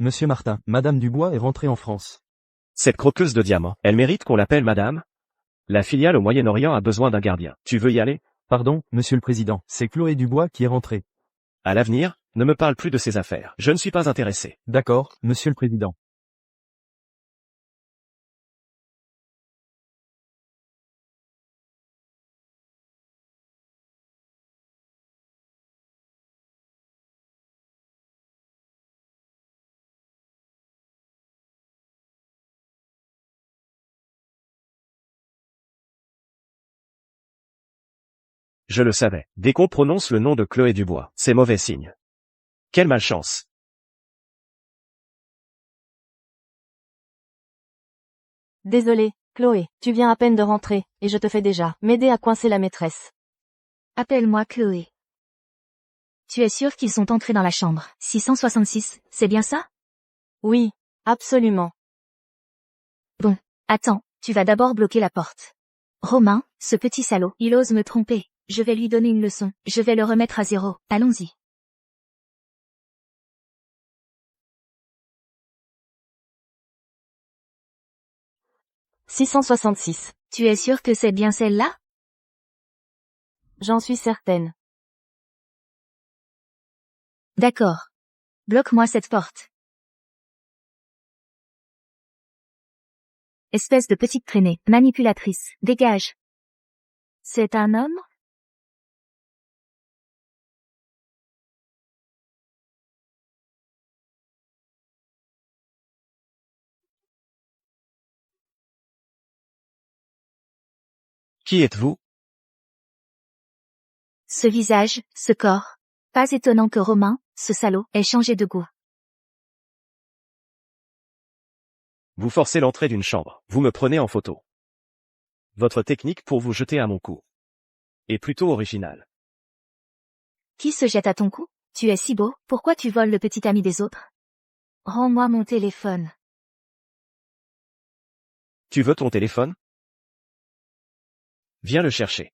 Monsieur Martin, Madame Dubois est rentrée en France. Cette croqueuse de diamants, elle mérite qu'on l'appelle madame? La filiale au Moyen-Orient a besoin d'un gardien. Tu veux y aller? Pardon, Monsieur le Président, c'est Chloé Dubois qui est rentrée. À l'avenir, ne me parle plus de ces affaires. Je ne suis pas intéressé. D'accord, Monsieur le Président. Je le savais. Dès qu'on prononce le nom de Chloé Dubois, c'est mauvais signe. Quelle malchance. Désolée, Chloé, tu viens à peine de rentrer, et je te fais déjà m'aider à coincer la maîtresse. Appelle-moi Chloé. Tu es sûr qu'ils sont entrés dans la chambre 666, c'est bien ça? Oui, absolument. Bon, attends, tu vas d'abord bloquer la porte. Romain, ce petit salaud, il ose me tromper. Je vais lui donner une leçon. Je vais le remettre à zéro. Allons-y. « 666. Tu es sûr que c'est bien celle-là? J'en suis certaine. D'accord. Bloque-moi cette porte. Espèce de petite traînée, manipulatrice, dégage. C'est un homme? Qui êtes-vous? Ce visage, ce corps. Pas étonnant que Romain, ce salaud, ait changé de goût. Vous forcez l'entrée d'une chambre. Vous me prenez en photo. Votre technique pour vous jeter à mon cou est plutôt originale. Qui se jette à ton cou? Tu es si beau, pourquoi tu voles le petit ami des autres? Rends-moi mon téléphone. Tu veux ton téléphone? Viens le chercher.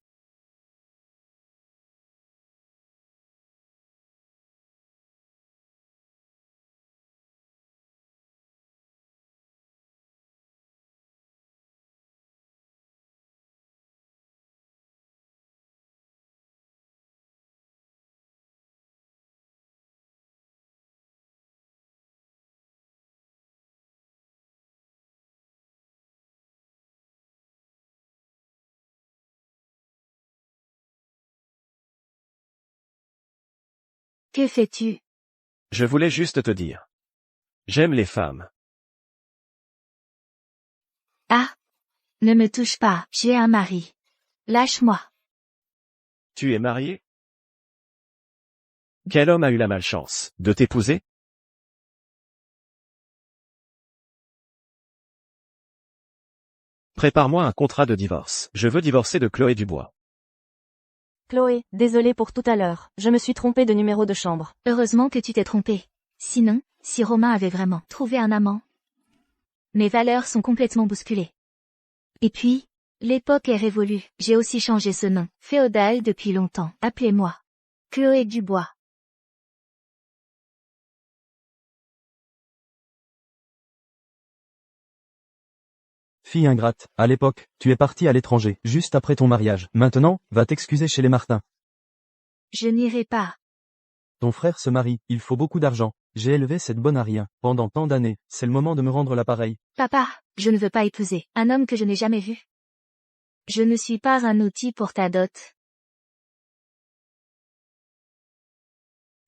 Que fais-tu? Je voulais juste te dire. J'aime les femmes. Ah! Ne me touche pas, j'ai un mari. Lâche-moi. Tu es marié? Quel homme a eu la malchance de t'épouser? Prépare-moi un contrat de divorce. Je veux divorcer de Chloé Dubois. Chloé, désolée pour tout à l'heure, je me suis trompée de numéro de chambre. Heureusement que tu t'es trompée. Sinon, si Romain avait vraiment trouvé un amant, mes valeurs sont complètement bousculées. Et puis, l'époque est révolue. J'ai aussi changé ce nom. Féodal depuis longtemps. Appelez-moi Chloé Dubois. Fille ingrate, à l'époque, tu es partie à l'étranger, juste après ton mariage. Maintenant, va t'excuser chez les Martin. Je n'irai pas. Ton frère se marie, il faut beaucoup d'argent. J'ai élevé cette bonne à rien, pendant tant d'années, c'est le moment de me rendre l'appareil. Papa, je ne veux pas épouser un homme que je n'ai jamais vu. Je ne suis pas un outil pour ta dot.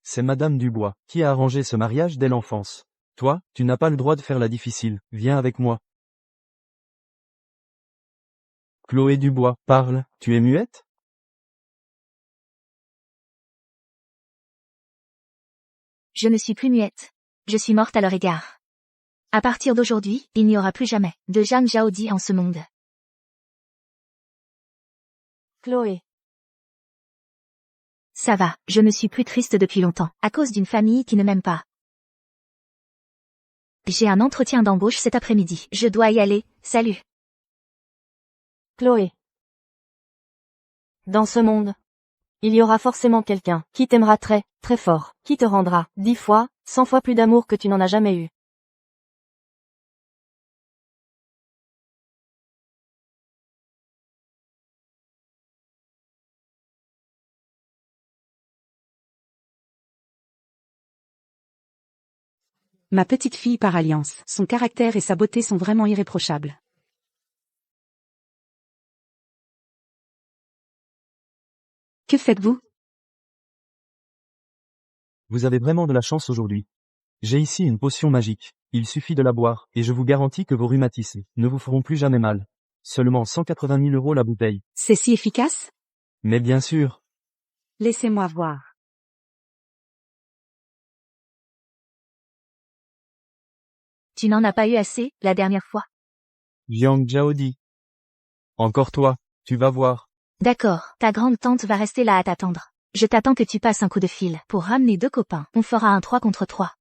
C'est Madame Dubois, qui a arrangé ce mariage dès l'enfance. Toi, tu n'as pas le droit de faire la difficile, viens avec moi. Chloé Dubois, parle, tu es muette? Je ne suis plus muette. Je suis morte à leur égard. À partir d'aujourd'hui, il n'y aura plus jamais de Jeanne Jaudi en ce monde. Chloé. Ça va, je ne suis plus triste depuis longtemps, à cause d'une famille qui ne m'aime pas. J'ai un entretien d'embauche cet après-midi. Je dois y aller, salut. Chloé. Dans ce monde, Il y aura forcément quelqu'un qui t'aimera très, très fort, qui te rendra 10 fois, 100 fois plus d'amour que tu n'en as jamais eu. Ma petite fille par alliance. Son caractère et sa beauté sont vraiment irréprochables. Que faites-vous? Vous avez vraiment de la chance aujourd'hui. J'ai ici une potion magique. Il suffit de la boire, et je vous garantis que vos rhumatismes ne vous feront plus jamais mal. Seulement 180 000 € la bouteille. C'est si efficace? Mais bien sûr. Laissez-moi voir. Tu n'en as pas eu assez, la dernière fois. Jiang Jiaodi. Encore toi, tu vas voir. D'accord, ta grande tante va rester là à t'attendre. Je t'attends que tu passes un coup de fil pour ramener 2 copains. On fera un 3 contre 3.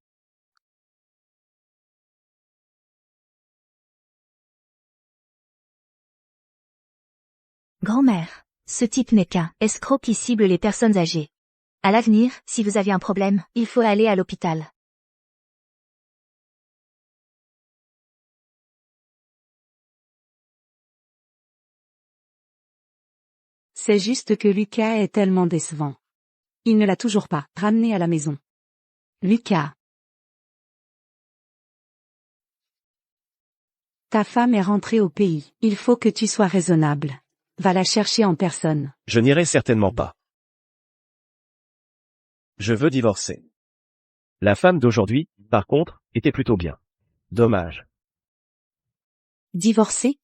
Grand-mère, ce type n'est qu'un escroc qui cible les personnes âgées. À l'avenir, si vous avez un problème, il faut aller à l'hôpital. C'est juste que Lucas est tellement décevant. Il ne l'a toujours pas ramené à la maison. Lucas. Ta femme est rentrée au pays. Il faut que tu sois raisonnable. Va la chercher en personne. Je n'irai certainement pas. Je veux divorcer. La femme d'aujourd'hui, par contre, était plutôt bien. Dommage. Divorcer?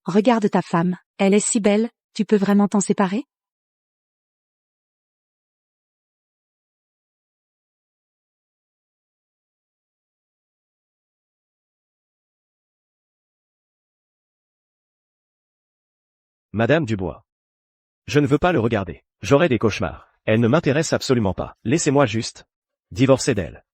Regarde ta femme, elle est si belle, tu peux vraiment t'en séparer? Madame Dubois. Je ne veux pas le regarder. J'aurai des cauchemars. Elle ne m'intéresse absolument pas. Laissez-moi juste divorcer d'elle.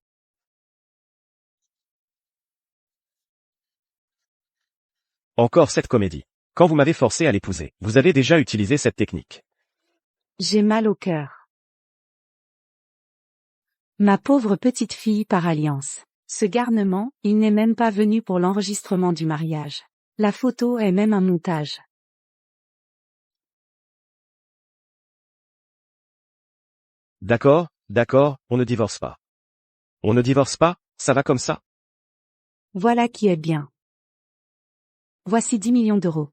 Encore cette comédie. Quand vous m'avez forcé à l'épouser, vous avez déjà utilisé cette technique. J'ai mal au cœur. Ma pauvre petite fille par alliance. Ce garnement, il n'est même pas venu pour l'enregistrement du mariage. La photo est même un montage. D'accord, on ne divorce pas. On ne divorce pas, ça va comme ça? Voilà qui est bien. Voici 10 millions d'euros.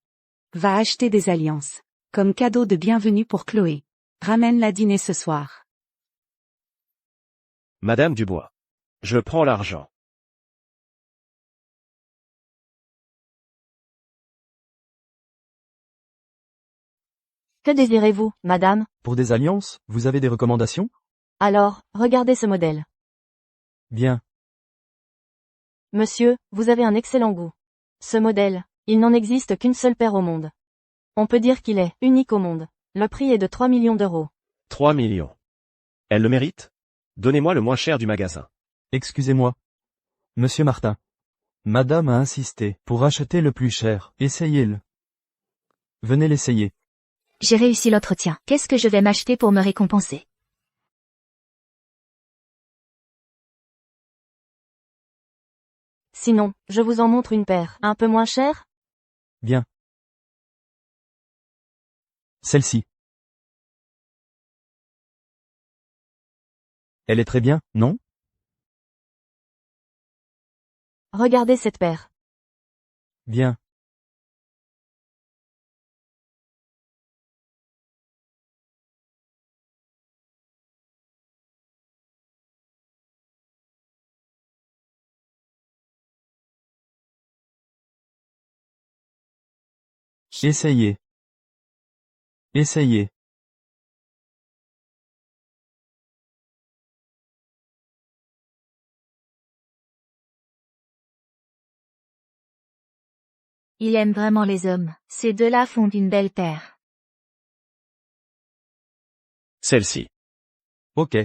Va acheter des alliances. Comme cadeau de bienvenue pour Chloé. Ramène-la dîner ce soir. Madame Dubois. Je prends l'argent. Que désirez-vous, madame? Pour des alliances, vous avez des recommandations? Alors, regardez ce modèle. Bien. Monsieur, vous avez un excellent goût. Ce modèle, il n'en existe qu'une seule paire au monde. On peut dire qu'il est unique au monde. Le prix est de 3 millions d'euros. 3 millions. Elle le mérite? Donnez-moi le moins cher du magasin. Excusez-moi. Monsieur Martin. Madame a insisté pour acheter le plus cher. Essayez-le. Venez l'essayer. J'ai réussi l'entretien. Qu'est-ce que je vais m'acheter pour me récompenser? Sinon, je vous en montre une paire. Un peu moins chère? Bien. Celle-ci. Elle est très bien, non? Regardez cette paire. Bien. Essayez. Essayez. Il aime vraiment les hommes. Ces deux-là font une belle paire. Celle-ci. Ok.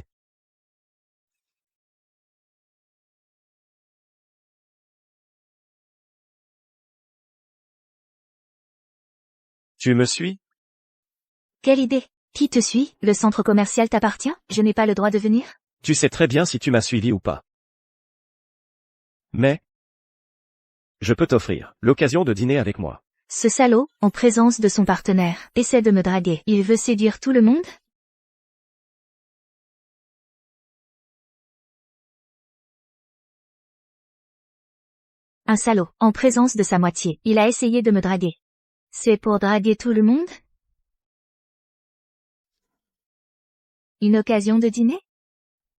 Tu me suis? Quelle idée! Qui te suit? Le centre commercial t'appartient? Je n'ai pas le droit de venir? Tu sais très bien si tu m'as suivi ou pas. Mais je peux t'offrir l'occasion de dîner avec moi. Ce salaud, en présence de son partenaire, essaie de me draguer. Il veut séduire tout le monde? Un salaud, en présence de sa moitié, il a essayé de me draguer. C'est pour draguer tout le monde? Une occasion de dîner?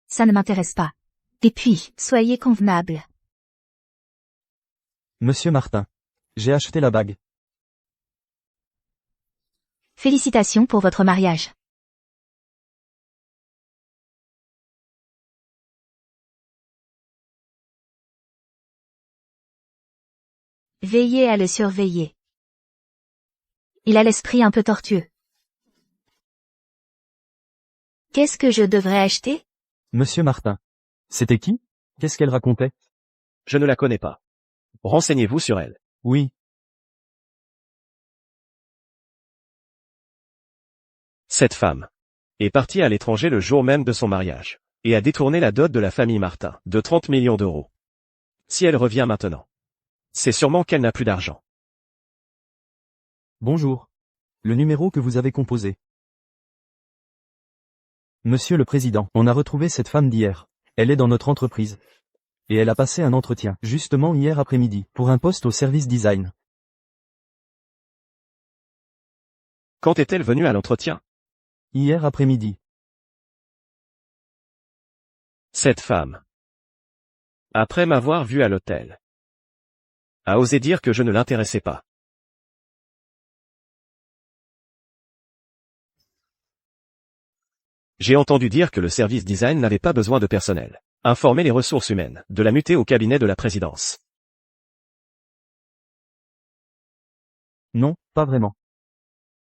Ça ne m'intéresse pas. Et puis, soyez convenable. Monsieur Martin. J'ai acheté la bague. Félicitations pour votre mariage. Veillez à le surveiller. Il a l'esprit un peu tortueux. Qu'est-ce que je devrais acheter? Monsieur Martin. C'était qui? Qu'est-ce qu'elle racontait? Je ne la connais pas. Renseignez-vous sur elle. Oui. Cette femme est partie à l'étranger le jour même de son mariage, et a détourné la dot de la famille Martin, de 30 millions d'euros. Si elle revient maintenant, c'est sûrement qu'elle n'a plus d'argent. Bonjour. Le numéro que vous avez composé. Monsieur le Président, on a retrouvé cette femme d'hier. Elle est dans notre entreprise. Et elle a passé un entretien, justement hier après-midi, pour un poste au service design. Quand est-elle venue à l'entretien? Hier après-midi. Cette femme, après m'avoir vu à l'hôtel, a osé dire que je ne l'intéressais pas. J'ai entendu dire que le service design n'avait pas besoin de personnel. Informer les ressources humaines, de la muter au cabinet de la présidence. Non, pas vraiment.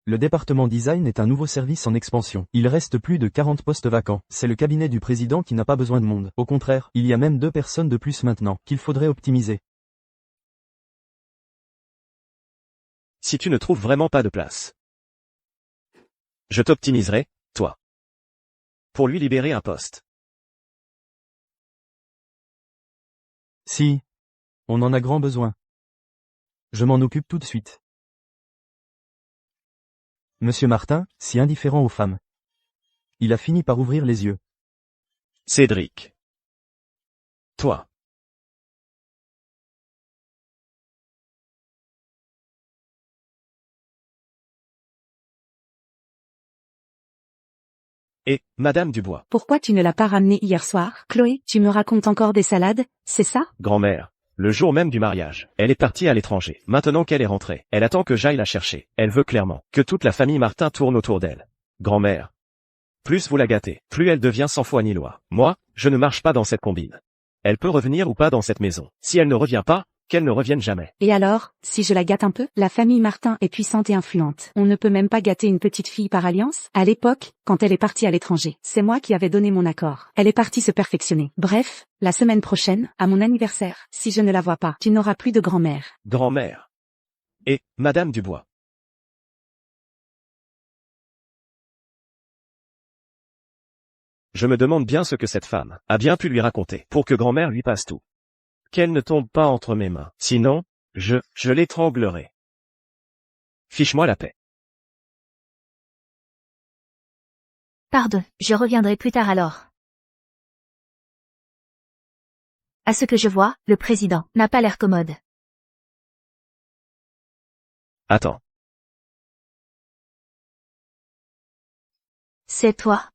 Le département design est un nouveau service en expansion. Il reste plus de 40 postes vacants. C'est le cabinet du président qui n'a pas besoin de monde. Au contraire, il y a même 2 personnes de plus maintenant, qu'il faudrait optimiser. Si tu ne trouves vraiment pas de place, je t'optimiserai, toi. Pour lui libérer un poste. Si. On en a grand besoin. Je m'en occupe tout de suite. Monsieur Martin, si indifférent aux femmes. Il a fini par ouvrir les yeux. Cédric. Toi. Et, Madame Dubois. Pourquoi tu ne l'as pas ramené hier soir? Chloé, tu me racontes encore des salades, c'est ça? Grand-mère. Le jour même du mariage, elle est partie à l'étranger. Maintenant qu'elle est rentrée, elle attend que j'aille la chercher. Elle veut clairement que toute la famille Martin tourne autour d'elle. Grand-mère. Plus vous la gâtez, plus elle devient sans foi ni loi. Moi, je ne marche pas dans cette combine. Elle peut revenir ou pas dans cette maison. Si elle ne revient pas, qu'elle ne revienne jamais. Et alors, si je la gâte un peu? La famille Martin est puissante et influente. On ne peut même pas gâter une petite fille par alliance? À l'époque, quand elle est partie à l'étranger, c'est moi qui avais donné mon accord. Elle est partie se perfectionner. Bref, la semaine prochaine, à mon anniversaire, si je ne la vois pas, tu n'auras plus de grand-mère. Grand-mère. Et, Madame Dubois. Je me demande bien ce que cette femme a bien pu lui raconter pour que grand-mère lui passe tout. Qu'elle ne tombe pas entre mes mains. Sinon, je l'étranglerai. Fiche-moi la paix. Pardon, je reviendrai plus tard alors. À ce que je vois, le président n'a pas l'air commode. Attends. C'est toi.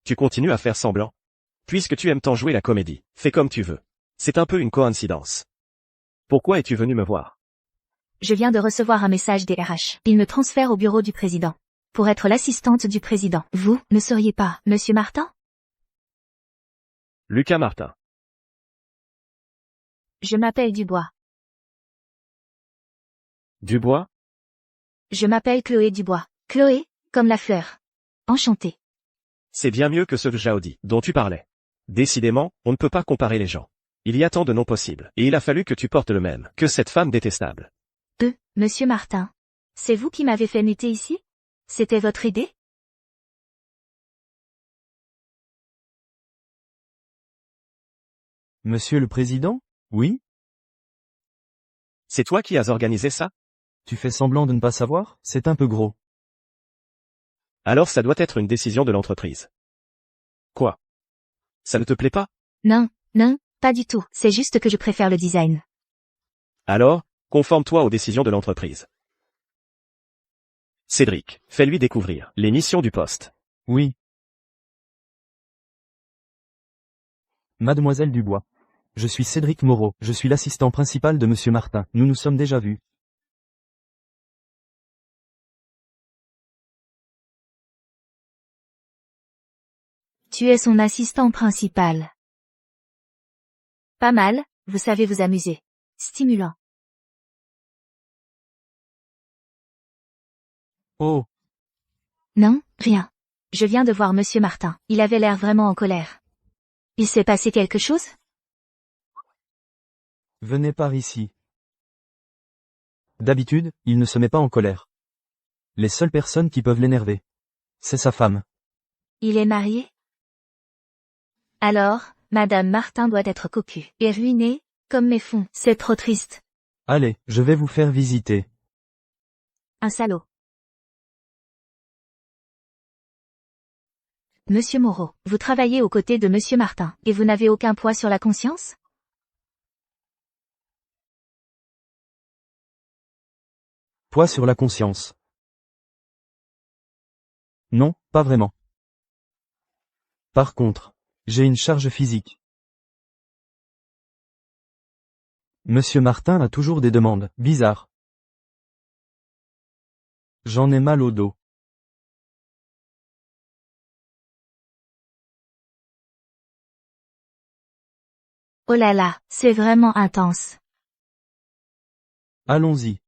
Tu continues à faire semblant. Puisque tu aimes tant jouer la comédie, fais comme tu veux. C'est un peu une coïncidence. Pourquoi es-tu venu me voir? Je viens de recevoir un message des RH. Ils me transfèrent au bureau du président. Pour être l'assistante du président. Vous ne seriez pas Monsieur Martin? Lucas Martin. Je m'appelle Dubois. Dubois? Je m'appelle Chloé Dubois. Chloé, comme la fleur. Enchantée. C'est bien mieux que ce Jaudi dont tu parlais. Décidément, on ne peut pas comparer les gens. Il y a tant de noms possibles, et il a fallu que tu portes le même que cette femme détestable. Monsieur Martin. C'est vous qui m'avez fait muter ici? C'était votre idée? Monsieur le Président? Oui? C'est toi qui as organisé ça? Tu fais semblant de ne pas savoir? C'est un peu gros. Alors ça doit être une décision de l'entreprise. Quoi? Ça ne te plaît pas? Non, non, pas du tout. C'est juste que je préfère le design. Alors, conforme-toi aux décisions de l'entreprise. Cédric, fais-lui découvrir les missions du poste. Oui. Mademoiselle Dubois. Je suis Cédric Moreau, je suis l'assistant principal de Monsieur Martin. Nous nous sommes déjà vus. Tu es son assistant principal. Pas mal, vous savez vous amuser. Stimulant. Oh, Non, rien. Je viens de voir Monsieur Martin. Il avait l'air vraiment en colère. Il s'est passé quelque chose? venez par ici. D'habitude, il ne se met pas en colère. Les seules personnes qui peuvent l'énerver, c'est sa femme. Il est marié? Alors, Madame Martin doit être cocu et ruinée, comme mes fonds. C'est trop triste. Allez, je vais vous faire visiter. Un salaud. Monsieur Moreau, vous travaillez aux côtés de Monsieur Martin, et vous n'avez aucun poids sur la conscience? Poids sur la conscience. Non, pas vraiment. Par contre, j'ai une charge physique. Monsieur Martin a toujours des demandes bizarres. J'en ai mal au dos. Oh là là, c'est vraiment intense. Allons-y.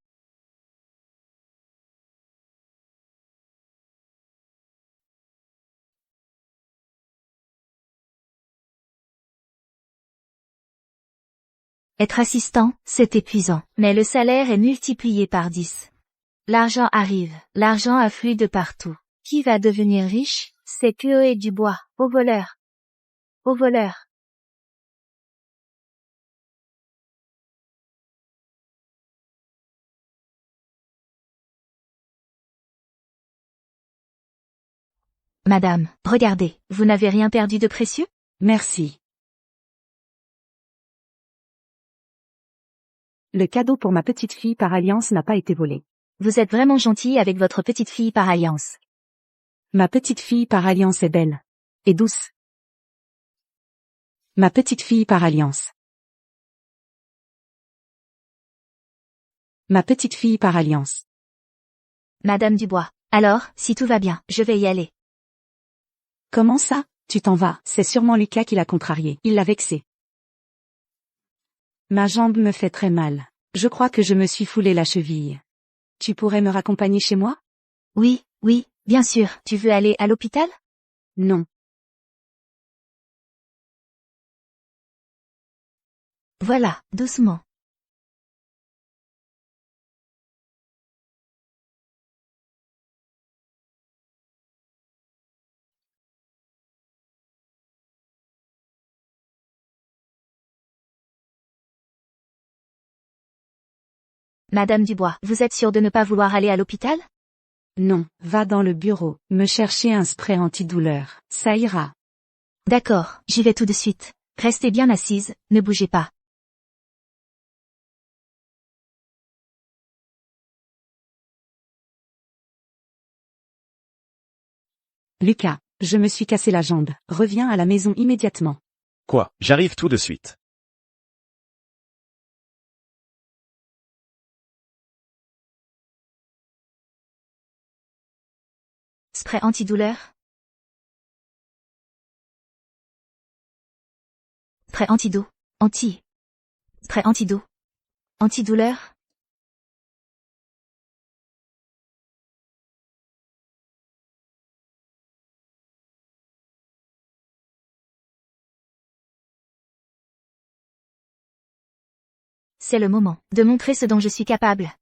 Être assistant, c'est épuisant, mais le salaire est multiplié par 10. L'argent arrive, l'argent afflue de partout. Qui va devenir riche? C'est Chloé Dubois, au voleur. Au voleur. Madame, regardez, vous n'avez rien perdu de précieux? Merci. Le cadeau pour ma petite fille par alliance n'a pas été volé. Vous êtes vraiment gentil avec votre petite fille par alliance. Ma petite fille par alliance est belle. Et douce. Ma petite fille par alliance. Ma petite fille par alliance. Madame Dubois. Alors, si tout va bien, je vais y aller. Comment ça, tu t'en vas? C'est sûrement Lucas qui l'a contrarié. Il l'a vexé. Ma jambe me fait très mal. Je crois que je me suis foulé la cheville. Tu pourrais me raccompagner chez moi? Oui, oui, bien sûr. Tu veux aller à l'hôpital? Non. Voilà, doucement. Madame Dubois, vous êtes sûre de ne pas vouloir aller à l'hôpital? Non, va dans le bureau, me chercher un spray antidouleur. Ça ira. D'accord, j'y vais tout de suite. Restez bien assise, ne bougez pas. Lucas, je me suis cassé la jambe. Reviens à la maison immédiatement. Quoi? J'arrive tout de suite. Spray antidouleur? Spray antido. Spray antido. Antidouleur? C'est le moment de montrer ce dont je suis capable.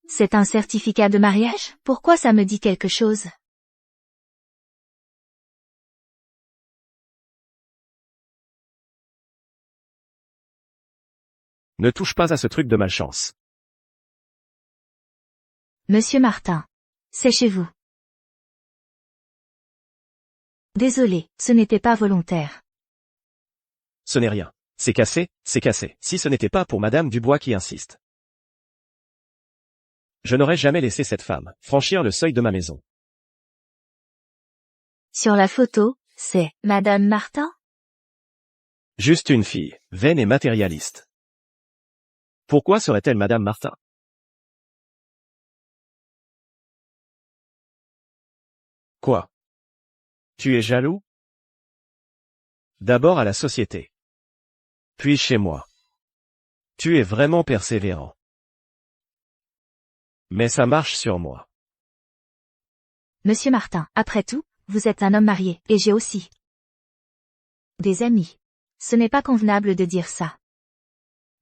C'est un certificat de mariage? Pourquoi ça me dit quelque chose? Ne touche pas à ce truc de malchance. Monsieur Martin. C'est chez vous. Désolé, ce n'était pas volontaire. Ce n'est rien. C'est cassé, c'est cassé. Si ce n'était pas pour Madame Dubois qui insiste. Je n'aurais jamais laissé cette femme franchir le seuil de ma maison. Sur la photo, c'est Madame Martin? Juste une fille, vaine et matérialiste. Pourquoi serait-elle Madame Martin? Quoi? Tu es jaloux? D'abord à la société. Puis chez moi. Tu es vraiment persévérant. Mais ça marche sur moi. Monsieur Martin, après tout, vous êtes un homme marié, et j'ai aussi des amis. Ce n'est pas convenable de dire ça.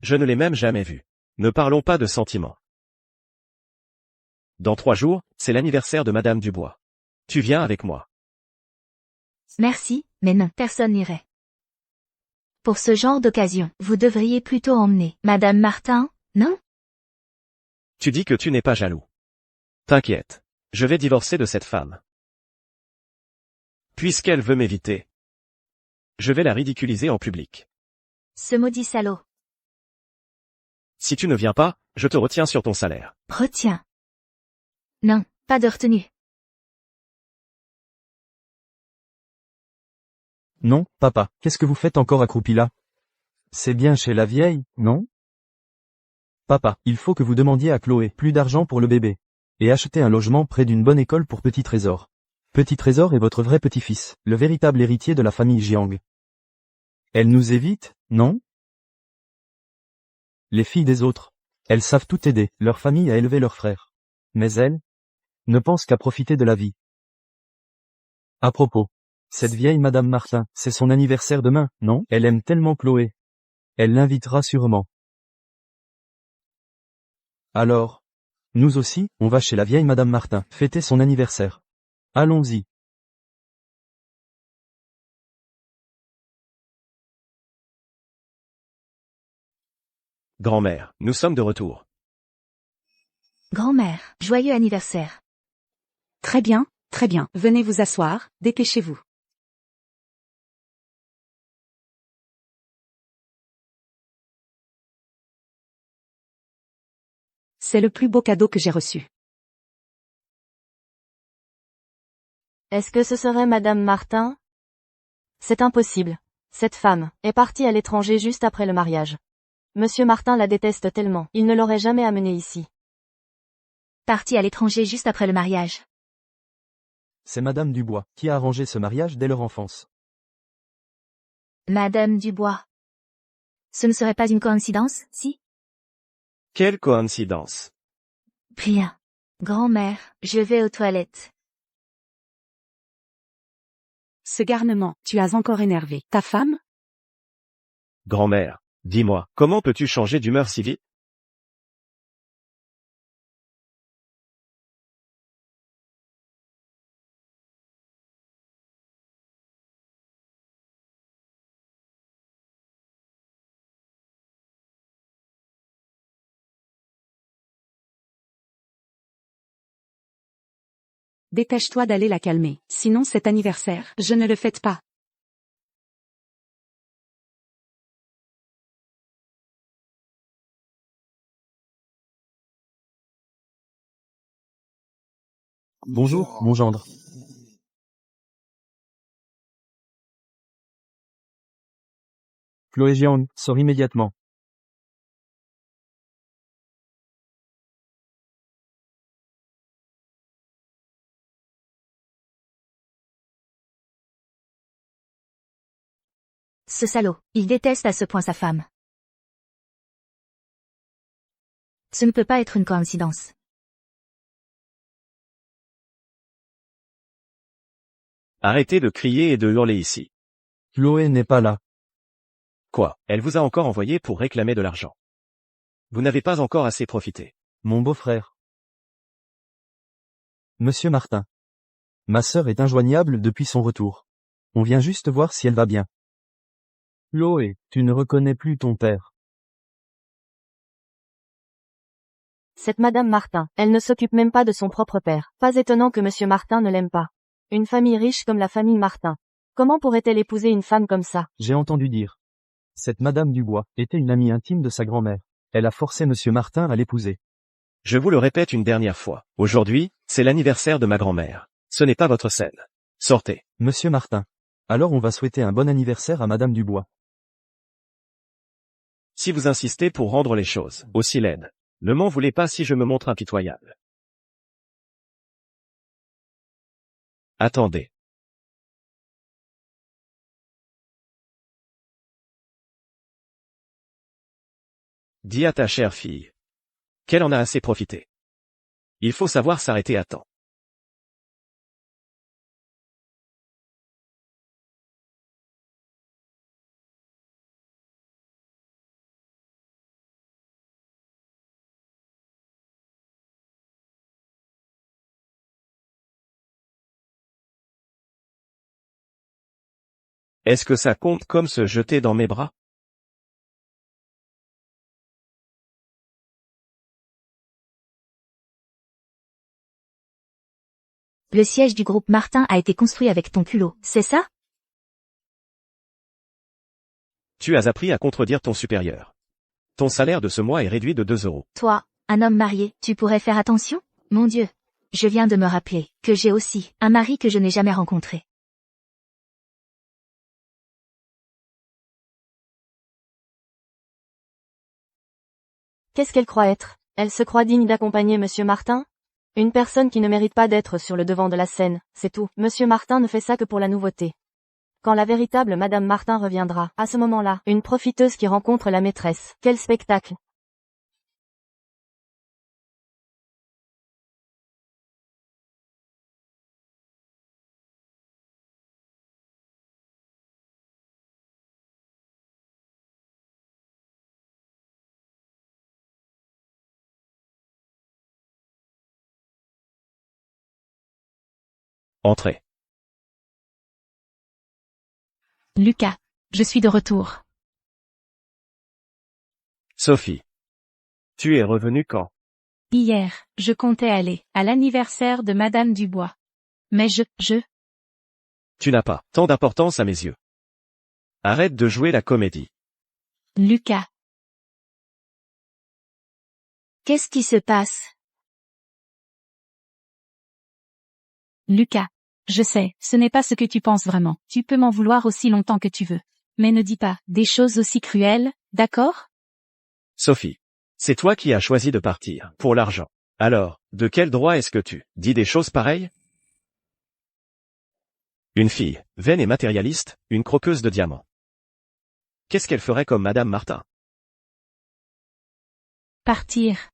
Je ne l'ai même jamais vu. Ne parlons pas de sentiments. Dans 3 jours, c'est l'anniversaire de Madame Dubois. Tu viens avec moi. Merci, mais non, personne n'irait. Pour ce genre d'occasion, vous devriez plutôt emmener Madame Martin, non? Tu dis que tu n'es pas jaloux. T'inquiète. Je vais divorcer de cette femme. Puisqu'elle veut m'éviter. Je vais la ridiculiser en public. Ce maudit salaud. Si tu ne viens pas, je te retiens sur ton salaire. Retiens. Non, pas de retenue. Non, papa, qu'est-ce que vous faites encore accroupi là? C'est bien chez la vieille, non? Papa, il faut que vous demandiez à Chloé plus d'argent pour le bébé. Et acheter un logement près d'une bonne école pour Petit Trésor. Petit Trésor est votre vrai petit-fils, le véritable héritier de la famille Jiang. Elle nous évite, non? Les filles des autres. Elles savent tout aider, leur famille a élevé leurs frères. Mais elles ne pensent qu'à profiter de la vie. À propos. Cette vieille Madame Martin, c'est son anniversaire demain, non? Elle aime tellement Chloé. Elle l'invitera sûrement. Alors, nous aussi, on va chez la vieille Madame Martin, fêter son anniversaire. Allons-y. Grand-mère, nous sommes de retour. Grand-mère, joyeux anniversaire. Très bien, très bien. Venez vous asseoir, dépêchez-vous. C'est le plus beau cadeau que j'ai reçu. Est-ce que ce serait Madame Martin? C'est impossible. Cette femme est partie à l'étranger juste après le mariage. Monsieur Martin la déteste tellement, il ne l'aurait jamais amenée ici. Partie à l'étranger juste après le mariage. C'est Madame Dubois, qui a arrangé ce mariage dès leur enfance. Madame Dubois. Ce ne serait pas une coïncidence, si? Quelle coïncidence. Rien. Grand-mère, je vais aux toilettes. Ce garnement, tu as encore énervé ta femme? Grand-mère, dis-moi, comment peux-tu changer d'humeur si vite? Dépêche-toi d'aller la calmer, sinon cet anniversaire, je ne le fête pas. Bonjour, mon gendre. Chloé Jiang, sors immédiatement. Ce salaud, il déteste à ce point sa femme. Ce ne peut pas être une coïncidence. Arrêtez de crier et de hurler ici. Chloé n'est pas là. Quoi? Elle vous a encore envoyé pour réclamer de l'argent. Vous n'avez pas encore assez profité. Mon beau-frère. Monsieur Martin. Ma sœur est injoignable depuis son retour. On vient juste voir si elle va bien. Chloé, tu ne reconnais plus ton père. Cette Madame Martin, elle ne s'occupe même pas de son propre père. Pas étonnant que Monsieur Martin ne l'aime pas. Une famille riche comme la famille Martin. Comment pourrait-elle épouser une femme comme ça? J'ai entendu dire. Cette Madame Dubois était une amie intime de sa grand-mère. Elle a forcé Monsieur Martin à l'épouser. Je vous le répète une dernière fois. Aujourd'hui, c'est l'anniversaire de ma grand-mère. Ce n'est pas votre scène. Sortez. Monsieur Martin. Alors on va souhaiter un bon anniversaire à Madame Dubois. Si vous insistez pour rendre les choses aussi laides, ne m'en voulez pas si je me montre impitoyable. Attendez. Dis à ta chère fille qu'elle en a assez profité. Il faut savoir s'arrêter à temps. Est-ce que ça compte comme se jeter dans mes bras? Le siège du groupe Martin a été construit avec ton culot, c'est ça? Tu as appris à contredire ton supérieur. Ton salaire de ce mois est réduit de 2 euros. Toi, un homme marié, tu pourrais faire attention? Mon Dieu. Je viens de me rappeler que j'ai aussi un mari que je n'ai jamais rencontré. Qu'est-ce qu'elle croit être? Elle se croit digne d'accompagner Monsieur Martin? Une personne qui ne mérite pas d'être sur le devant de la scène, c'est tout. Monsieur Martin ne fait ça que pour la nouveauté. Quand la véritable Madame Martin reviendra, à ce moment-là, une profiteuse qui rencontre la maîtresse. Quel spectacle! Entrez. Lucas, je suis de retour. Sophie. Tu es revenue quand? Hier, je comptais aller à l'anniversaire de Madame Dubois. Mais Tu n'as pas tant d'importance à mes yeux. Arrête de jouer la comédie. Lucas, Qu'est-ce qui se passe? Lucas, je sais, ce n'est pas ce que tu penses vraiment. Tu peux m'en vouloir aussi longtemps que tu veux. Mais ne dis pas des choses aussi cruelles, d'accord? Sophie. C'est toi qui as choisi de partir, pour l'argent. Alors, de quel droit est-ce que tu dis des choses pareilles? Une fille, vaine et matérialiste, une croqueuse de diamants. Qu'est-ce qu'elle ferait comme Madame Martin? Partir.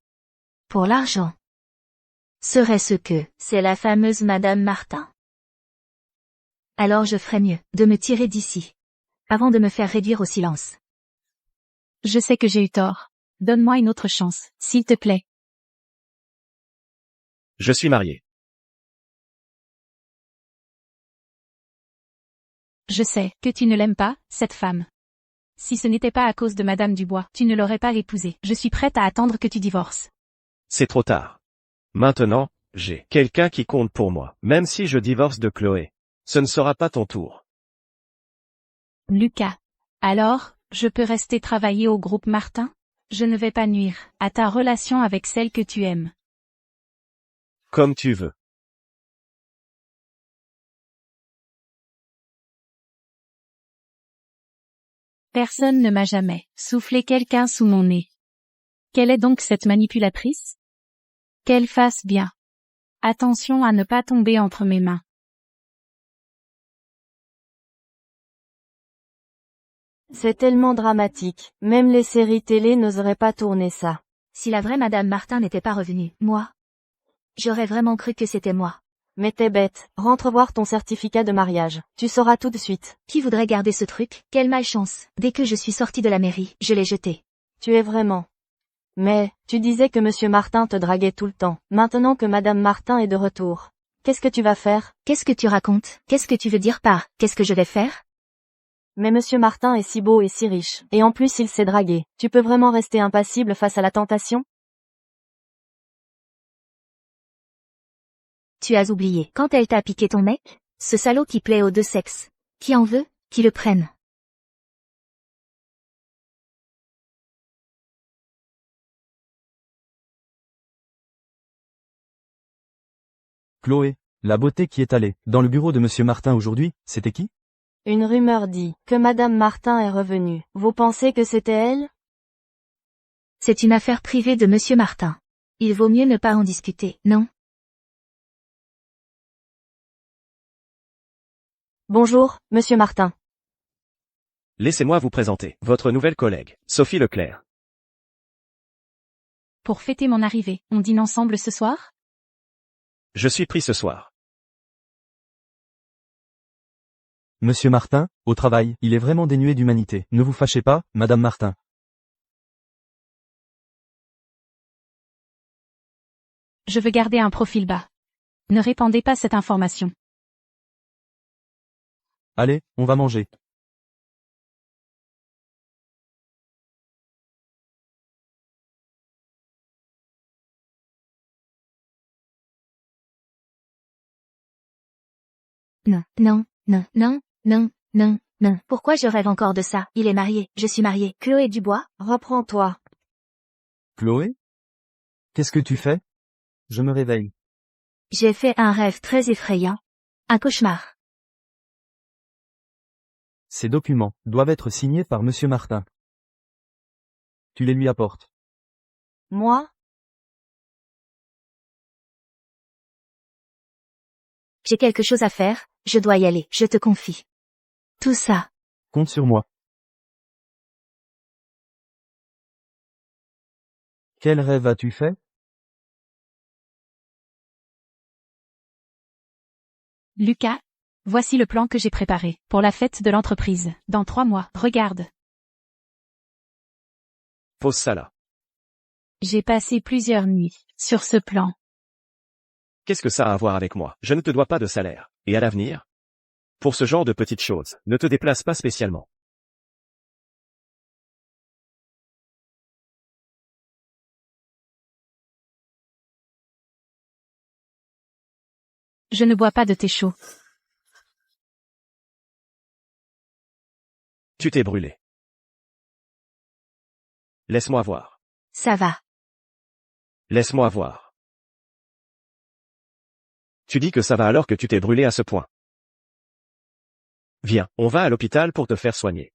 Pour l'argent. Serait-ce que c'est la fameuse Madame Martin? Alors je ferais mieux de me tirer d'ici, avant de me faire réduire au silence. Je sais que j'ai eu tort. Donne-moi une autre chance, s'il te plaît. Je suis marié. Je sais que tu ne l'aimes pas, cette femme. Si ce n'était pas à cause de Madame Dubois, tu ne l'aurais pas épousée. Je suis prête à attendre que tu divorces. C'est trop tard. Maintenant, j'ai quelqu'un qui compte pour moi. Même si je divorce de Chloé, ce ne sera pas ton tour. Lucas. Alors, je peux rester travailler au groupe Martin? Je ne vais pas nuire à ta relation avec celle que tu aimes. Comme tu veux. Personne ne m'a jamais soufflé quelqu'un sous mon nez. Quelle est donc cette manipulatrice? Qu'elle fasse bien. Attention à ne pas tomber entre mes mains. C'est tellement dramatique, même les séries télé n'oseraient pas tourner ça. Si la vraie Madame Martin n'était pas revenue, moi, j'aurais vraiment cru que c'était moi. Mais t'es bête, rentre voir ton certificat de mariage, tu sauras tout de suite. Qui voudrait garder ce truc? Quelle malchance. Dès que je suis sortie de la mairie, je l'ai jeté. Tu es vraiment Mais, tu disais que monsieur Martin te draguait tout le temps. Maintenant que madame Martin est de retour. Qu'est-ce que tu vas faire? Qu'est-ce que tu racontes? Qu'est-ce que tu veux dire par « qu'est-ce que je vais faire ?» Mais monsieur Martin est si beau et si riche. Et en plus il s'est dragué. Tu peux vraiment rester impassible face à la tentation? Tu as oublié. Quand elle t'a piqué ton mec? Ce salaud qui plaît aux deux sexes. Qui en veut? Qui le prenne. Chloé, la beauté qui est allée dans le bureau de monsieur Martin aujourd'hui, c'était qui? Une rumeur dit que madame Martin est revenue. Vous pensez que c'était elle? C'est une affaire privée de monsieur Martin. Il vaut mieux ne pas en discuter, non? Bonjour, monsieur Martin. Laissez-moi vous présenter votre nouvelle collègue, Sophie Leclerc. Pour fêter mon arrivée, on dîne ensemble ce soir? Je suis pris ce soir. Monsieur Martin, au travail, il est vraiment dénué d'humanité. Ne vous fâchez pas, madame Martin. Je veux garder un profil bas. Ne répandez pas cette information. Allez, on va manger. Non, non, non, non, non, non, non. Pourquoi je rêve encore de ça? Il est marié, je suis mariée. Chloé Dubois? Reprends-toi. Chloé? Qu'est-ce que tu fais? Je me réveille. J'ai fait un rêve très effrayant. Un cauchemar. Ces documents doivent être signés par monsieur Martin. Tu les lui apportes. Moi? J'ai quelque chose à faire, je dois y aller, je te confie. Tout ça. Compte sur moi. Quel rêve as-tu fait? Lucas, voici le plan que j'ai préparé pour la fête de l'entreprise. Dans 3 mois, regarde. Pose ça là. J'ai passé plusieurs nuits sur ce plan. Qu'est-ce que ça a à voir avec moi? Je ne te dois pas de salaire. Et à l'avenir? Pour ce genre de petites choses, ne te déplace pas spécialement. Je ne bois pas de thé chaud. Tu t'es brûlé. Laisse-moi voir. Ça va. Laisse-moi voir. Tu dis que ça va alors que tu t'es brûlé à ce point. Viens, on va à l'hôpital pour te faire soigner.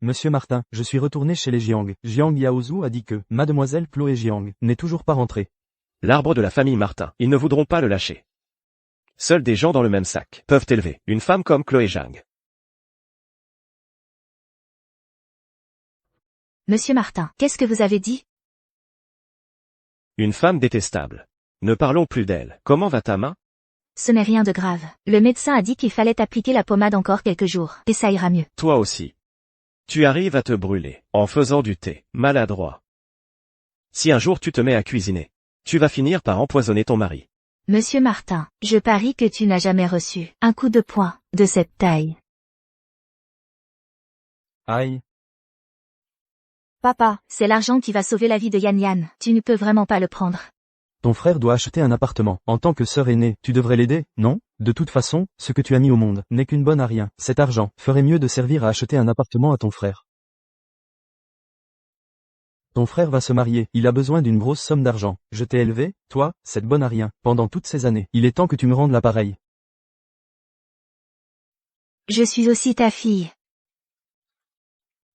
Monsieur Martin, je suis retourné chez les Jiang. Jiang Yaozu a dit que mademoiselle Chloé Jiang n'est toujours pas rentrée. L'arbre de la famille Martin, ils ne voudront pas le lâcher. Seuls des gens dans le même sac peuvent élever une femme comme Chloé Jiang. Monsieur Martin, qu'est-ce que vous avez dit? Une femme détestable. Ne parlons plus d'elle. Comment va ta main? Ce n'est rien de grave. Le médecin a dit qu'il fallait appliquer la pommade encore quelques jours, et ça ira mieux. Toi aussi. Tu arrives à te brûler en faisant du thé, maladroit. Si un jour tu te mets à cuisiner, tu vas finir par empoisonner ton mari. Monsieur Martin, je parie que tu n'as jamais reçu un coup de poing de cette taille. Aïe. Papa, C'est l'argent qui va sauver la vie de Yan Yan. Tu ne peux vraiment pas le prendre. Ton frère doit acheter un appartement. En tant que sœur aînée, tu devrais l'aider, non? De toute façon, ce que tu as mis au monde n'est qu'une bonne à rien. Cet argent ferait mieux de servir à acheter un appartement à ton frère. Ton frère va se marier, il a besoin d'une grosse somme d'argent. Je t'ai élevé, toi, cette bonne à rien, pendant toutes ces années. Il est temps que tu me rendes l'appareil. Je suis aussi ta fille.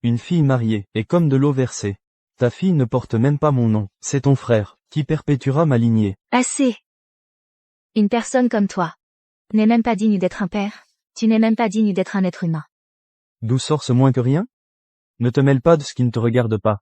Une fille mariée, est comme de l'eau versée. Ta fille ne porte même pas mon nom, c'est ton frère, qui perpétuera ma lignée. Assez. Une personne comme toi n'est même pas digne d'être un père. Tu n'es même pas digne d'être un être humain. D'où sort ce moins que rien? Ne te mêle pas de ce qui ne te regarde pas.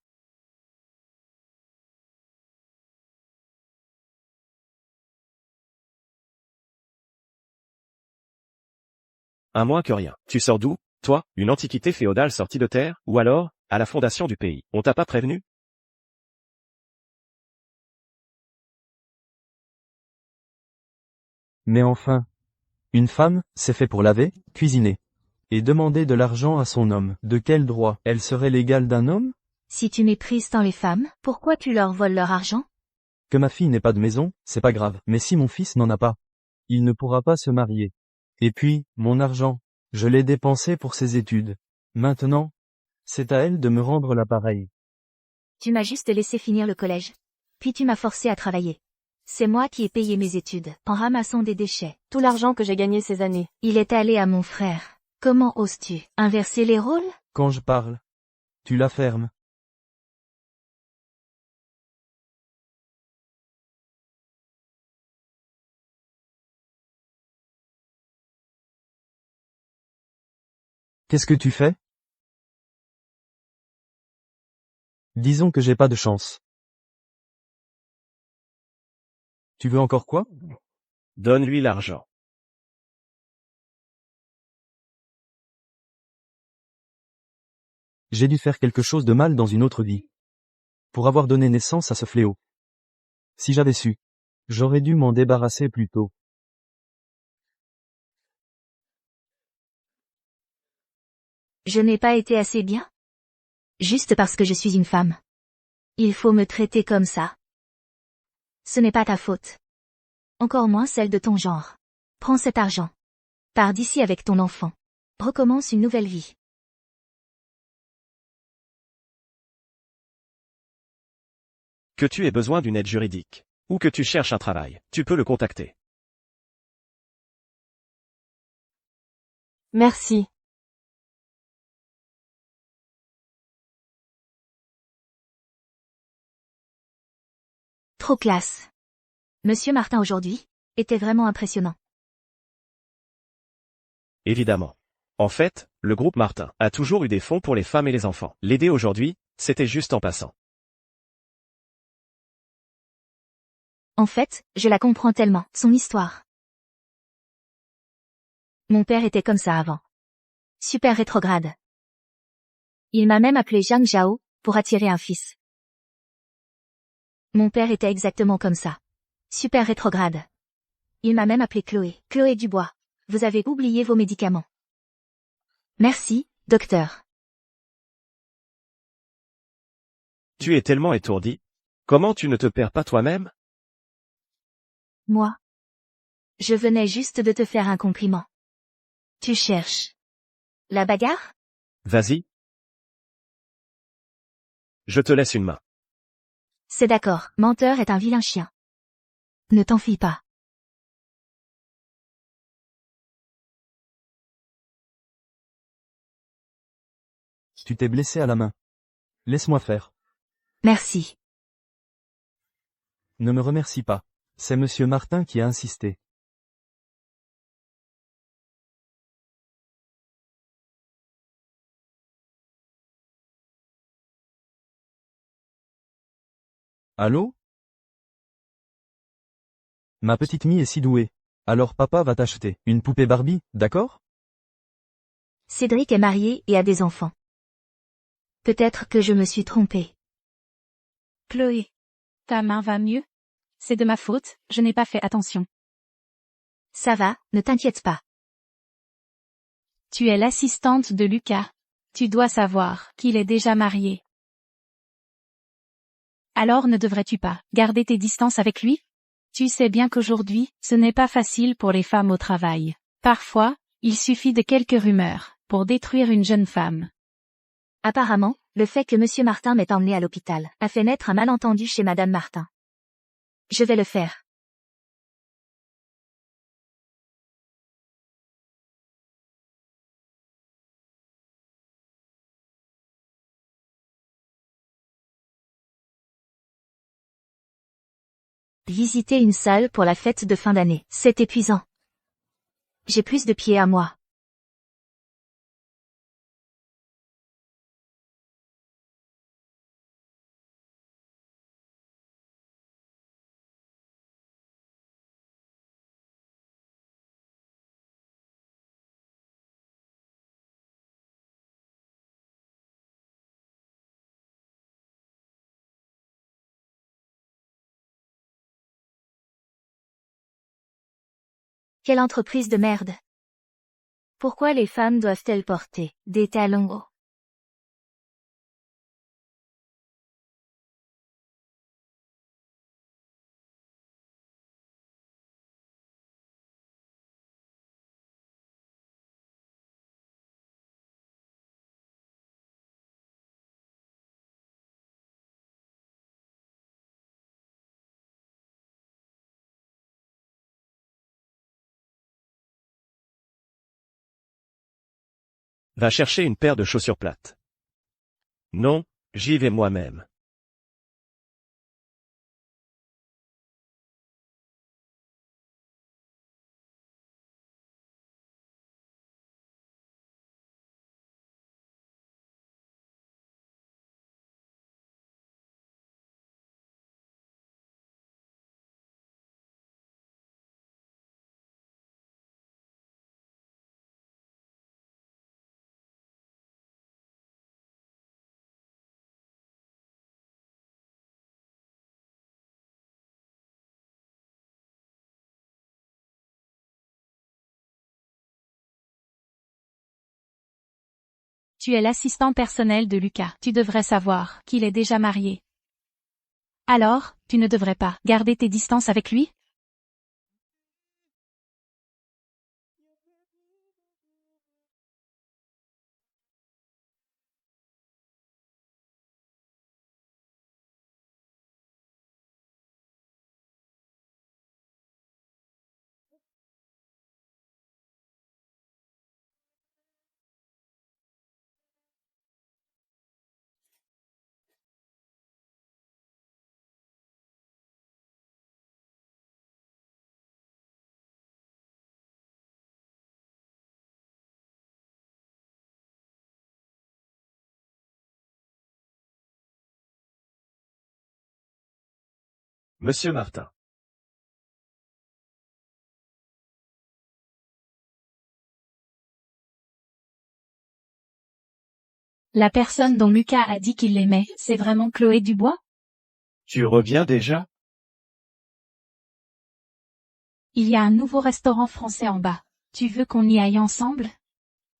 Un moins que rien. Tu sors d'où? Toi, une antiquité féodale sortie de terre, ou alors, à la fondation du pays. On t'a pas prévenu? Mais enfin, une femme, c'est fait pour laver, cuisiner. Et demander de l'argent à son homme. De quel droit? Elle serait l'égale d'un homme? Si tu méprises tant les femmes, pourquoi tu leur voles leur argent? Que ma fille n'ait pas de maison, c'est pas grave. Mais si mon fils n'en a pas, il ne pourra pas se marier. Et puis, mon argent, je l'ai dépensé pour ses études. Maintenant, c'est à elle de me rendre l'appareil. Tu m'as juste laissé finir le collège. Puis tu m'as forcé à travailler. C'est moi qui ai payé mes études, en ramassant des déchets. Tout l'argent que j'ai gagné ces années. Il est allé à mon frère. Comment oses-tu inverser les rôles? Quand je parle, tu la fermes. Qu'est-ce que tu fais? Disons que j'ai pas de chance. Tu veux encore quoi? Donne-lui l'argent. J'ai dû faire quelque chose de mal dans une autre vie. Pour avoir donné naissance à ce fléau. Si j'avais su, j'aurais dû m'en débarrasser plus tôt. Je n'ai pas été assez bien? Juste parce que je suis une femme. Il faut me traiter comme ça. Ce n'est pas ta faute. Encore moins celle de ton genre. Prends cet argent. Pars d'ici avec ton enfant. Recommence une nouvelle vie. Que tu aies besoin d'une aide juridique. Ou que tu cherches un travail, tu peux le contacter. Merci. Trop classe. Monsieur Martin aujourd'hui était vraiment impressionnant. Évidemment. En fait, le groupe Martin a toujours eu des fonds pour les femmes et les enfants. L'aider aujourd'hui, c'était juste en passant. En fait, je la comprends tellement, son histoire. Mon père était comme ça avant. Super rétrograde. Il m'a même appelé Zhang Zhao, pour attirer un fils. Mon père était exactement comme ça. Super rétrograde. Il m'a même appelé Chloé. Chloé Dubois. Vous avez oublié vos médicaments. Merci, docteur. Tu es tellement étourdi. Comment tu ne te perds pas toi-même? Moi. Je venais juste de te faire un compliment. Tu cherches la bagarre? Vas-y. Je te laisse une main. C'est d'accord, menteur est un vilain chien. Ne t'en fie pas. Tu t'es blessé à la main. Laisse-moi faire. Merci. Ne me remercie pas. C'est monsieur Martin qui a insisté. Allô? Ma petite Mie est si douée. Alors papa va t'acheter une poupée Barbie, d'accord? Cédric est marié et a des enfants. Peut-être que je me suis trompée. Chloé. Ta main va mieux? C'est de ma faute, je n'ai pas fait attention. Ça va, ne t'inquiète pas. Tu es l'assistante de Lucas. Tu dois savoir qu'il est déjà marié. Alors ne devrais-tu pas garder tes distances avec lui? Tu sais bien qu'aujourd'hui, ce n'est pas facile pour les femmes au travail. Parfois, il suffit de quelques rumeurs pour détruire une jeune femme. Apparemment, le fait que monsieur Martin m'ait emmené à l'hôpital a fait naître un malentendu chez madame Martin. Je vais le faire. Visiter une salle pour la fête de fin d'année. C'est épuisant. J'ai plus de pieds à moi. Quelle entreprise de merde. Pourquoi les femmes doivent-elles porter des talons hauts? Va chercher une paire de chaussures plates. Non, j'y vais moi-même. Tu es l'assistant personnel de Lucas. Tu devrais savoir qu'il est déjà marié. Alors, tu ne devrais pas garder tes distances avec lui? Monsieur Martin. La personne dont Lucas a dit qu'il l'aimait, c'est vraiment Chloé Dubois? Tu reviens déjà? Il y a un nouveau restaurant français en bas. Tu veux qu'on y aille ensemble?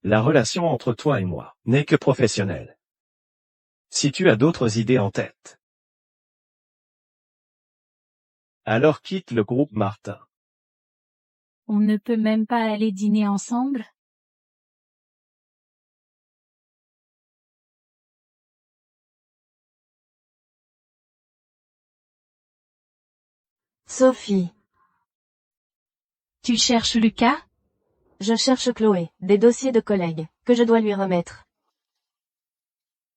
La relation entre toi et moi n'est que professionnelle. Si tu as d'autres idées en tête, alors quitte le groupe Martin. On ne peut même pas aller dîner ensemble? Sophie. Tu cherches Lucas? Je cherche Chloé, des dossiers de collègues, que je dois lui remettre.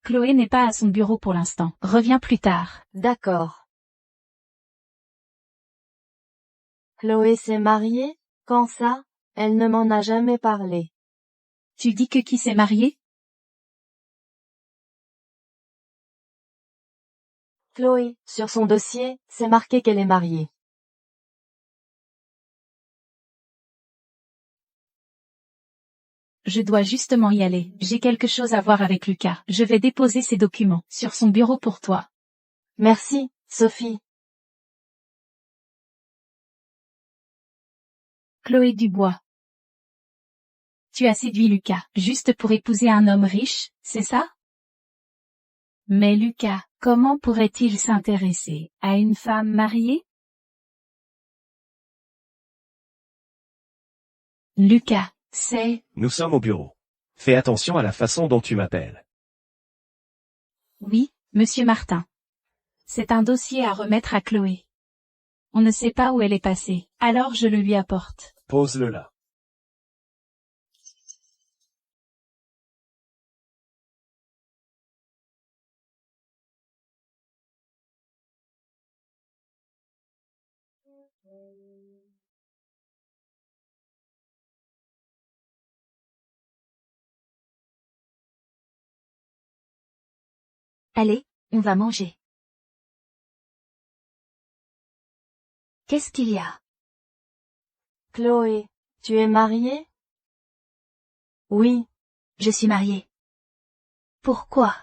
Chloé n'est pas à son bureau pour l'instant. Reviens plus tard. D'accord. Chloé s'est mariée? Quand ça? Elle ne m'en a jamais parlé. Tu dis que qui s'est marié? Chloé, sur son dossier, c'est marqué qu'elle est mariée. Je dois justement y aller. J'ai quelque chose à voir avec Lucas. Je vais déposer ses documents sur son bureau pour toi. Merci, Sophie. Chloé Dubois. Tu as séduit Lucas, juste pour épouser un homme riche, c'est ça? Mais Lucas, comment pourrait-il s'intéresser à une femme mariée? Lucas, c'est... Nous sommes au bureau. Fais attention à la façon dont tu m'appelles. Oui, monsieur Martin. C'est un dossier à remettre à Chloé. On ne sait pas où elle est passée, alors je le lui apporte. Pose-le là. Allez, on va manger. Qu'est-ce qu'il y a? Chloé, tu es mariée? Oui. Je suis mariée. Pourquoi?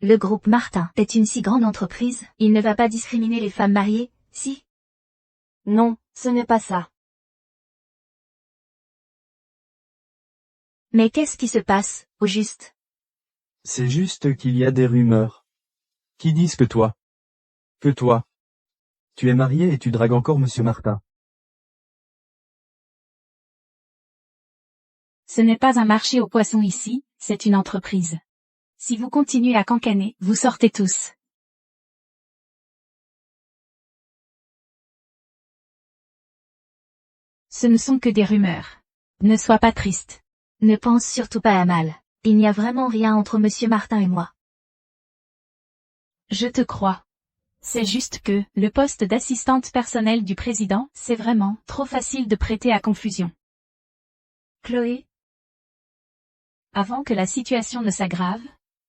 Le groupe Martin est une si grande entreprise, il ne va pas discriminer les femmes mariées, si? Non, ce n'est pas ça. Mais qu'est-ce qui se passe, au juste? C'est juste qu'il y a des rumeurs. Qui disent que toi. Tu es marié et tu dragues encore Monsieur Martin. Ce n'est pas un marché aux poissons ici, c'est une entreprise. Si vous continuez à cancaner, vous sortez tous. Ce ne sont que des rumeurs. Ne sois pas triste. Ne pense surtout pas à mal. Il n'y a vraiment rien entre Monsieur Martin et moi. Je te crois. C'est juste que, le poste d'assistante personnelle du président, c'est vraiment trop facile de prêter à confusion. Chloé? Avant que la situation ne s'aggrave,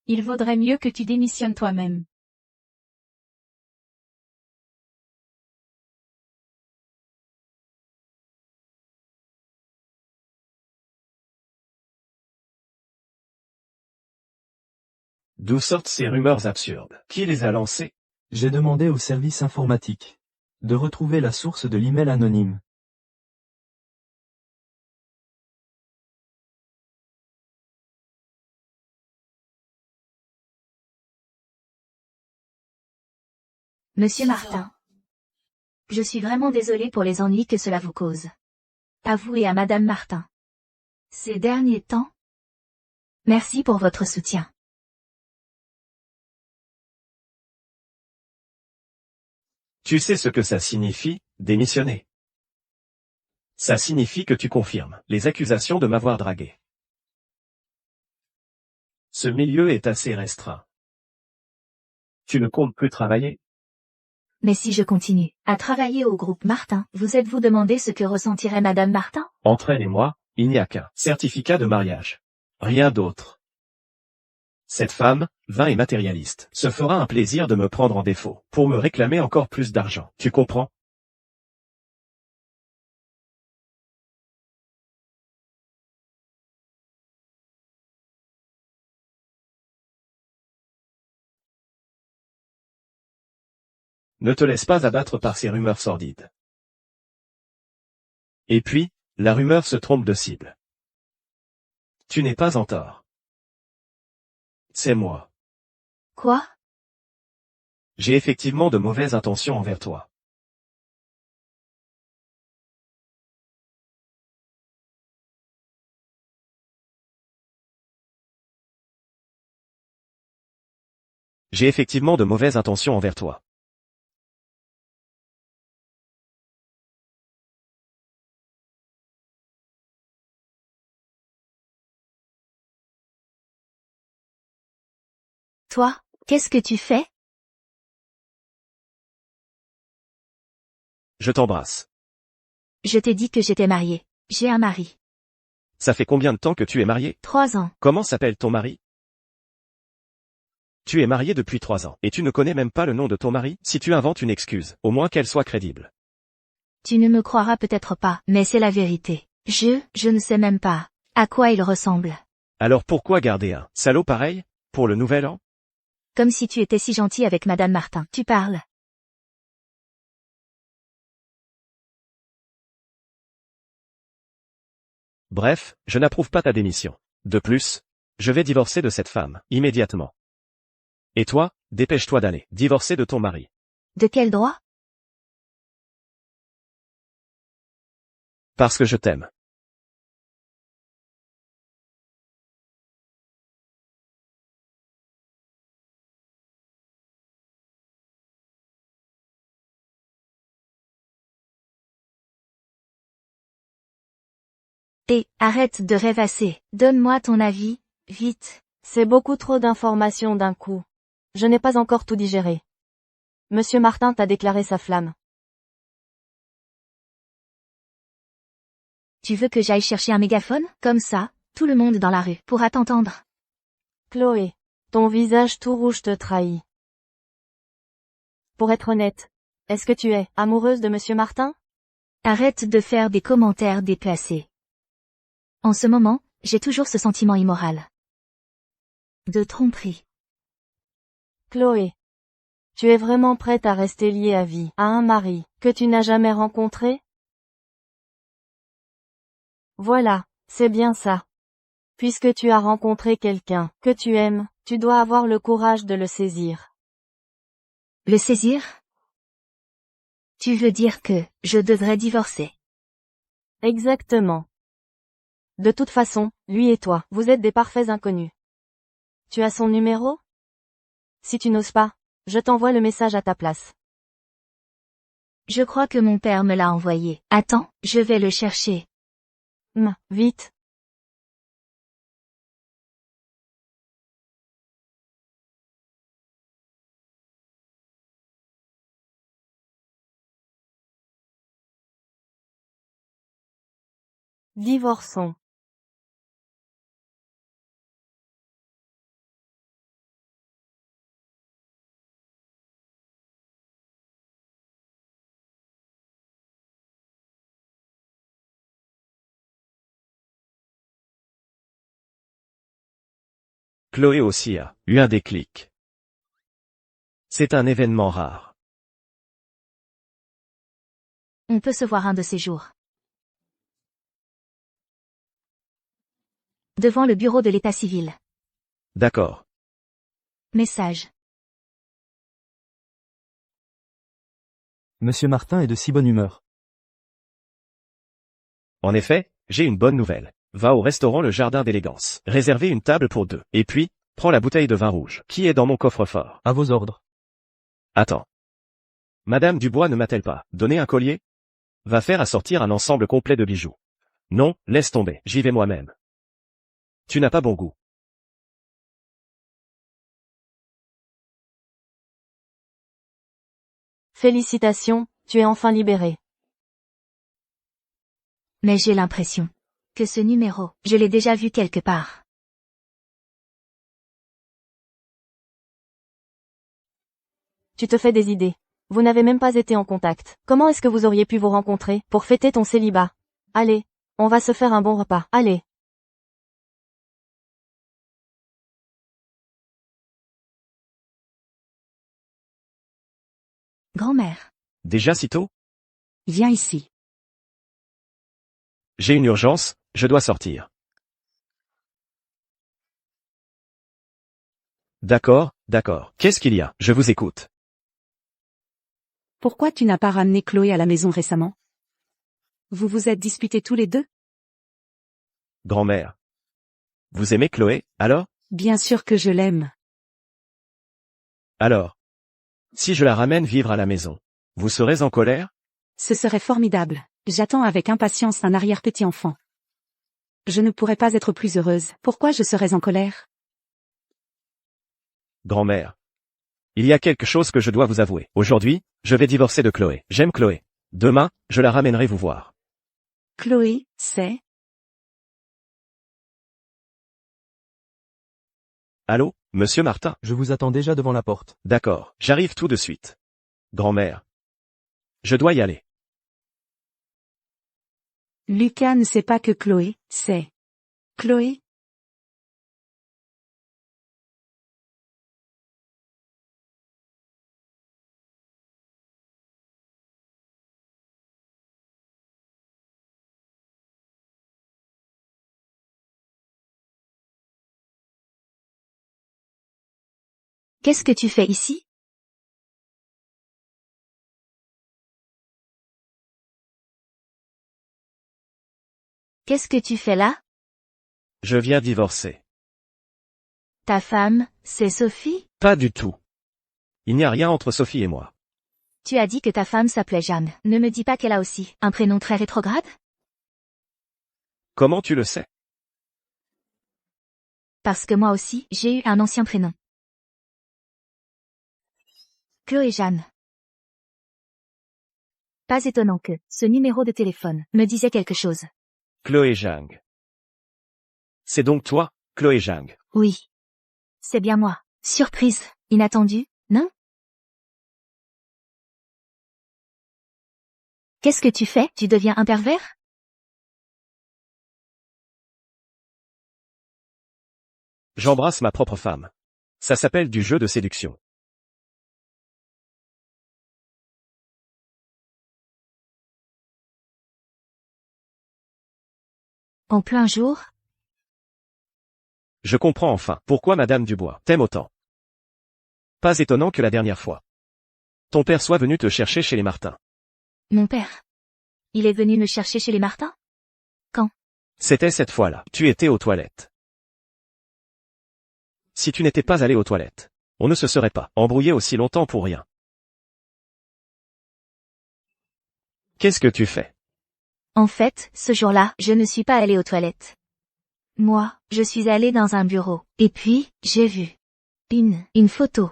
il vaudrait mieux que tu démissionnes toi-même. D'où sortent ces rumeurs absurdes? Qui les a lancées? J'ai demandé au service informatique de retrouver la source de l'email anonyme. Monsieur Martin. Je suis vraiment désolée pour les ennuis que cela vous cause. À vous et à Madame Martin. Ces derniers temps. Merci pour votre soutien. Tu sais ce que ça signifie, démissionner? Ça signifie que tu confirmes les accusations de m'avoir dragué. Ce milieu est assez restreint. Tu ne comptes plus travailler? Mais si je continue à travailler au groupe Martin, vous êtes-vous demandé ce que ressentirait Madame Martin? Entre elle et moi, il n'y a qu'un certificat de mariage. Rien d'autre. Cette femme, vain et matérialiste, se fera un plaisir de me prendre en défaut, pour me réclamer encore plus d'argent. Tu comprends? Ne te laisse pas abattre par ces rumeurs sordides. Et puis, la rumeur se trompe de cible. Tu n'es pas en tort. C'est moi. Quoi? J'ai effectivement de mauvaises intentions envers toi. J'ai effectivement de mauvaises intentions envers toi. Toi, qu'est-ce que tu fais? Je t'embrasse. Je t'ai dit que j'étais mariée. J'ai un mari. Ça fait combien de temps que tu es marié? 3 ans. Comment s'appelle ton mari? Tu es marié depuis 3 ans, et tu ne connais même pas le nom de ton mari? Si tu inventes une excuse, au moins qu'elle soit crédible. Tu ne me croiras peut-être pas, mais c'est la vérité. Je ne sais même pas à quoi il ressemble. Alors pourquoi garder un salaud pareil, pour le nouvel an? Comme si tu étais si gentil avec Madame Martin. Tu parles. Bref, je n'approuve pas ta démission. De plus, je vais divorcer de cette femme, immédiatement. Et toi, dépêche-toi d'aller divorcer de ton mari. De quel droit? Parce que je t'aime. Et, arrête de rêvasser. Donne-moi ton avis, vite. C'est beaucoup trop d'informations d'un coup. Je n'ai pas encore tout digéré. Monsieur Martin t'a déclaré sa flamme. Tu veux que j'aille chercher un mégaphone? Comme ça, tout le monde dans la rue pourra t'entendre. Chloé, ton visage tout rouge te trahit. Pour être honnête, est-ce que tu es amoureuse de Monsieur Martin? Arrête de faire des commentaires déplacés. En ce moment, j'ai toujours ce sentiment immoral. De tromperie. Chloé, tu es vraiment prête à rester liée à vie à un mari que tu n'as jamais rencontré? Voilà, c'est bien ça. Puisque tu as rencontré quelqu'un que tu aimes, tu dois avoir le courage de le saisir. Le saisir? Tu veux dire que je devrais divorcer? Exactement. De toute façon, lui et toi, vous êtes des parfaits inconnus. Tu as son numéro? Si tu n'oses pas, je t'envoie le message à ta place. Je crois que mon père me l'a envoyé. Attends, je vais le chercher. Vite. Divorçons. Chloé aussi a eu un déclic. C'est un événement rare. On peut se voir un de ces jours. Devant le bureau de l'état civil. D'accord. Message. Monsieur Martin est de si bonne humeur. En effet, j'ai une bonne nouvelle. Va au restaurant Le Jardin d'Élégance. Réservez une table pour 2. Et puis, prends la bouteille de vin rouge, qui est dans mon coffre-fort. À vos ordres. Attends. Madame Dubois ne m'a-t-elle pas donné un collier? Va faire assortir un ensemble complet de bijoux. Non, laisse tomber, j'y vais moi-même. Tu n'as pas bon goût. Félicitations, tu es enfin libéré. Mais j'ai l'impression que ce numéro, je l'ai déjà vu quelque part. Tu te fais des idées. Vous n'avez même pas été en contact. Comment est-ce que vous auriez pu vous rencontrer pour fêter ton célibat? Allez, on va se faire un bon repas. Allez. Grand-mère. Déjà si tôt? Viens ici. J'ai une urgence, je dois sortir. D'accord, d'accord. Qu'est-ce qu'il y a? Je vous écoute. Pourquoi tu n'as pas ramené Chloé à la maison récemment? Vous vous êtes disputés tous les deux? Grand-mère. Vous aimez Chloé, alors? Bien sûr que je l'aime. Alors. Si je la ramène vivre à la maison, vous serez en colère? Ce serait formidable. J'attends avec impatience un arrière-petit-enfant. Je ne pourrais pas être plus heureuse. Pourquoi je serais en colère? Grand-mère. Il y a quelque chose que je dois vous avouer. Aujourd'hui, je vais divorcer de Chloé. J'aime Chloé. Demain, je la ramènerai vous voir. Chloé, c'est... Allô, monsieur Martin? Je vous attends déjà devant la porte. D'accord, j'arrive tout de suite. Grand-mère. Je dois y aller. Lucas ne sait pas que Chloé, c'est... Chloé? Qu'est-ce que tu fais ici? Qu'est-ce que tu fais là? Je viens divorcer. Ta femme, c'est Sophie? Pas du tout. Il n'y a rien entre Sophie et moi. Tu as dit que ta femme s'appelait Jeanne. Ne me dis pas qu'elle a aussi un prénom très rétrograde? Comment tu le sais? Parce que moi aussi, j'ai eu un ancien prénom. Chloé Jeanne. Pas étonnant que ce numéro de téléphone me disait quelque chose. Chloé Zhang. C'est donc toi, Chloé Zhang. Oui. C'est bien moi. Surprise, inattendue, non? Qu'est-ce que tu fais? Tu deviens un pervers? J'embrasse ma propre femme. Ça s'appelle du jeu de séduction. En plein jour? Je comprends enfin pourquoi Madame Dubois t'aime autant. Pas étonnant que la dernière fois. Ton père soit venu te chercher chez les Martin. Mon père. Il est venu me chercher chez les Martin? C'était cette fois-là. Tu étais aux toilettes. Si tu n'étais pas allé aux toilettes, on ne se serait pas embrouillé aussi longtemps pour rien. Qu'est-ce que tu fais? En fait, ce jour-là, je ne suis pas allée aux toilettes. Moi, je suis allée dans un bureau. Et puis, j'ai vu une photo.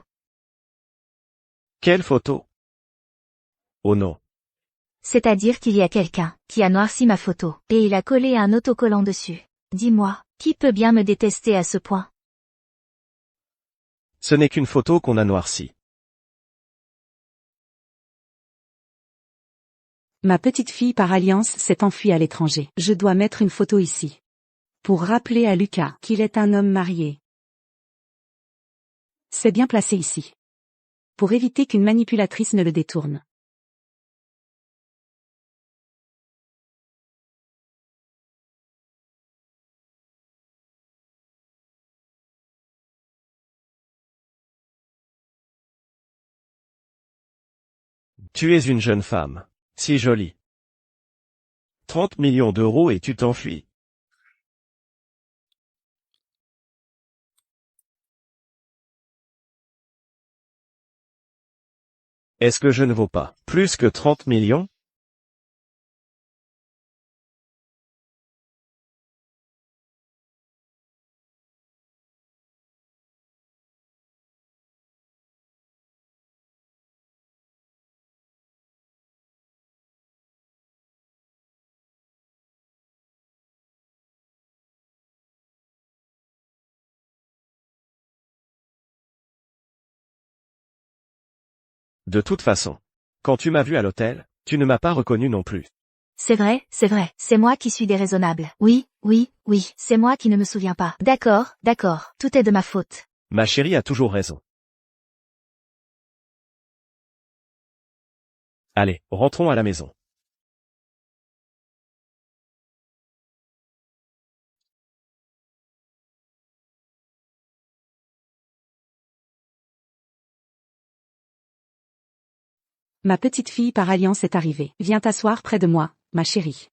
Quelle photo? Oh non. C'est-à-dire qu'il y a quelqu'un qui a noirci ma photo, et il a collé un autocollant dessus. Dis-moi, qui peut bien me détester à ce point? Ce n'est qu'une photo qu'on a noircie. Ma petite fille par alliance s'est enfuie à l'étranger. Je dois mettre une photo ici. Pour rappeler à Lucas qu'il est un homme marié. C'est bien placé ici. Pour éviter qu'une manipulatrice ne le détourne. Tu es une jeune femme. Si jolie. 30 millions d'euros et tu t'enfuis. Est-ce que je ne vaux pas plus que 30 millions? De toute façon, quand tu m'as vu à l'hôtel, tu ne m'as pas reconnu non plus. C'est vrai, c'est moi qui suis déraisonnable. Oui, c'est moi qui ne me souviens pas. D'accord, tout est de ma faute. Ma chérie a toujours raison. Allez, rentrons à la maison. Ma petite fille par alliance est arrivée. Viens t'asseoir près de moi, ma chérie.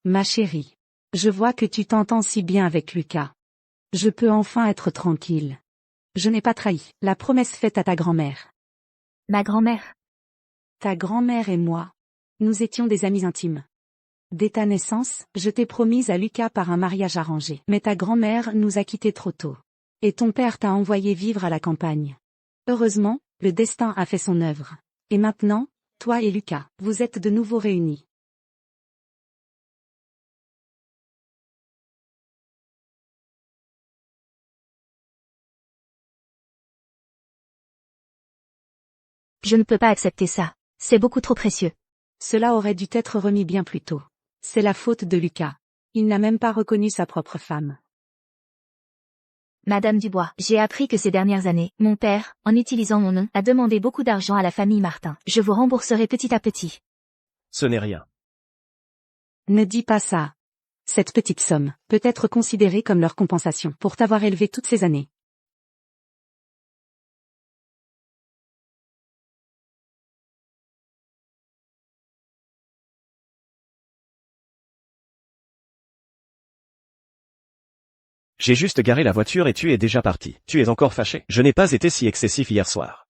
Ma chérie. Je vois que tu t'entends si bien avec Lucas. Je peux enfin être tranquille. Je n'ai pas trahi la promesse faite à ta grand-mère. Ma grand-mère. Ta grand-mère et moi. Nous étions des amis intimes. Dès ta naissance, je t'ai promise à Lucas par un mariage arrangé. Mais ta grand-mère nous a quittés trop tôt. Et ton père t'a envoyé vivre à la campagne. Heureusement, le destin a fait son œuvre. Et maintenant, toi et Lucas, vous êtes de nouveau réunis. Je ne peux pas accepter ça. C'est beaucoup trop précieux. Cela aurait dû être remis bien plus tôt. C'est la faute de Lucas. Il n'a même pas reconnu sa propre femme. Madame Dubois, j'ai appris que ces dernières années, mon père, en utilisant mon nom, a demandé beaucoup d'argent à la famille Martin. Je vous rembourserai petit à petit. Ce n'est rien. Ne dis pas ça. Cette petite somme peut être considérée comme leur compensation pour t'avoir élevé toutes ces années. J'ai juste garé la voiture et tu es déjà parti. Tu es encore fâché. Je n'ai pas été si excessif hier soir.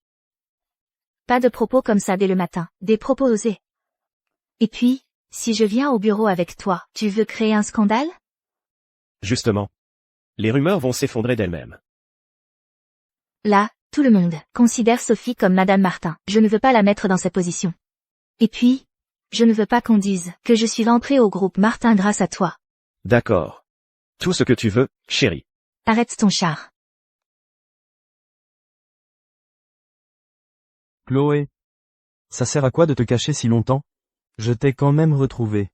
Pas de propos comme ça dès le matin. Des propos osés. Et puis, si je viens au bureau avec toi, tu veux créer un scandale? Justement. Les rumeurs vont s'effondrer d'elles-mêmes. Là, tout le monde considère Sophie comme Madame Martin. Je ne veux pas la mettre dans cette position. Et puis, je ne veux pas qu'on dise que je suis rentrée au groupe Martin grâce à toi. D'accord. Tout ce que tu veux, chérie. Arrête ton char. Chloé. Ça sert à quoi de te cacher si longtemps? Je t'ai quand même retrouvé.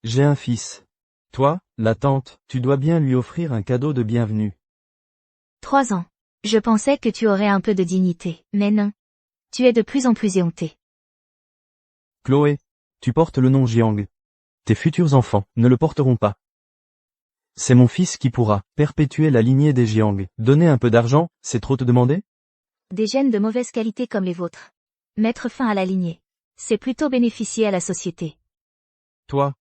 J'ai un fils. Toi, la tante, tu dois bien lui offrir un cadeau de bienvenue. 3 ans. Je pensais que tu aurais un peu de dignité, mais non. Tu es de plus en plus éhontée. Chloé. Tu portes le nom Jiang. Tes futurs enfants ne le porteront pas. C'est mon fils qui pourra perpétuer la lignée des Jiang. Donner un peu d'argent, c'est trop te demander? Des gènes de mauvaise qualité comme les vôtres. Mettre fin à la lignée. C'est plutôt bénéficier à la société. Toi.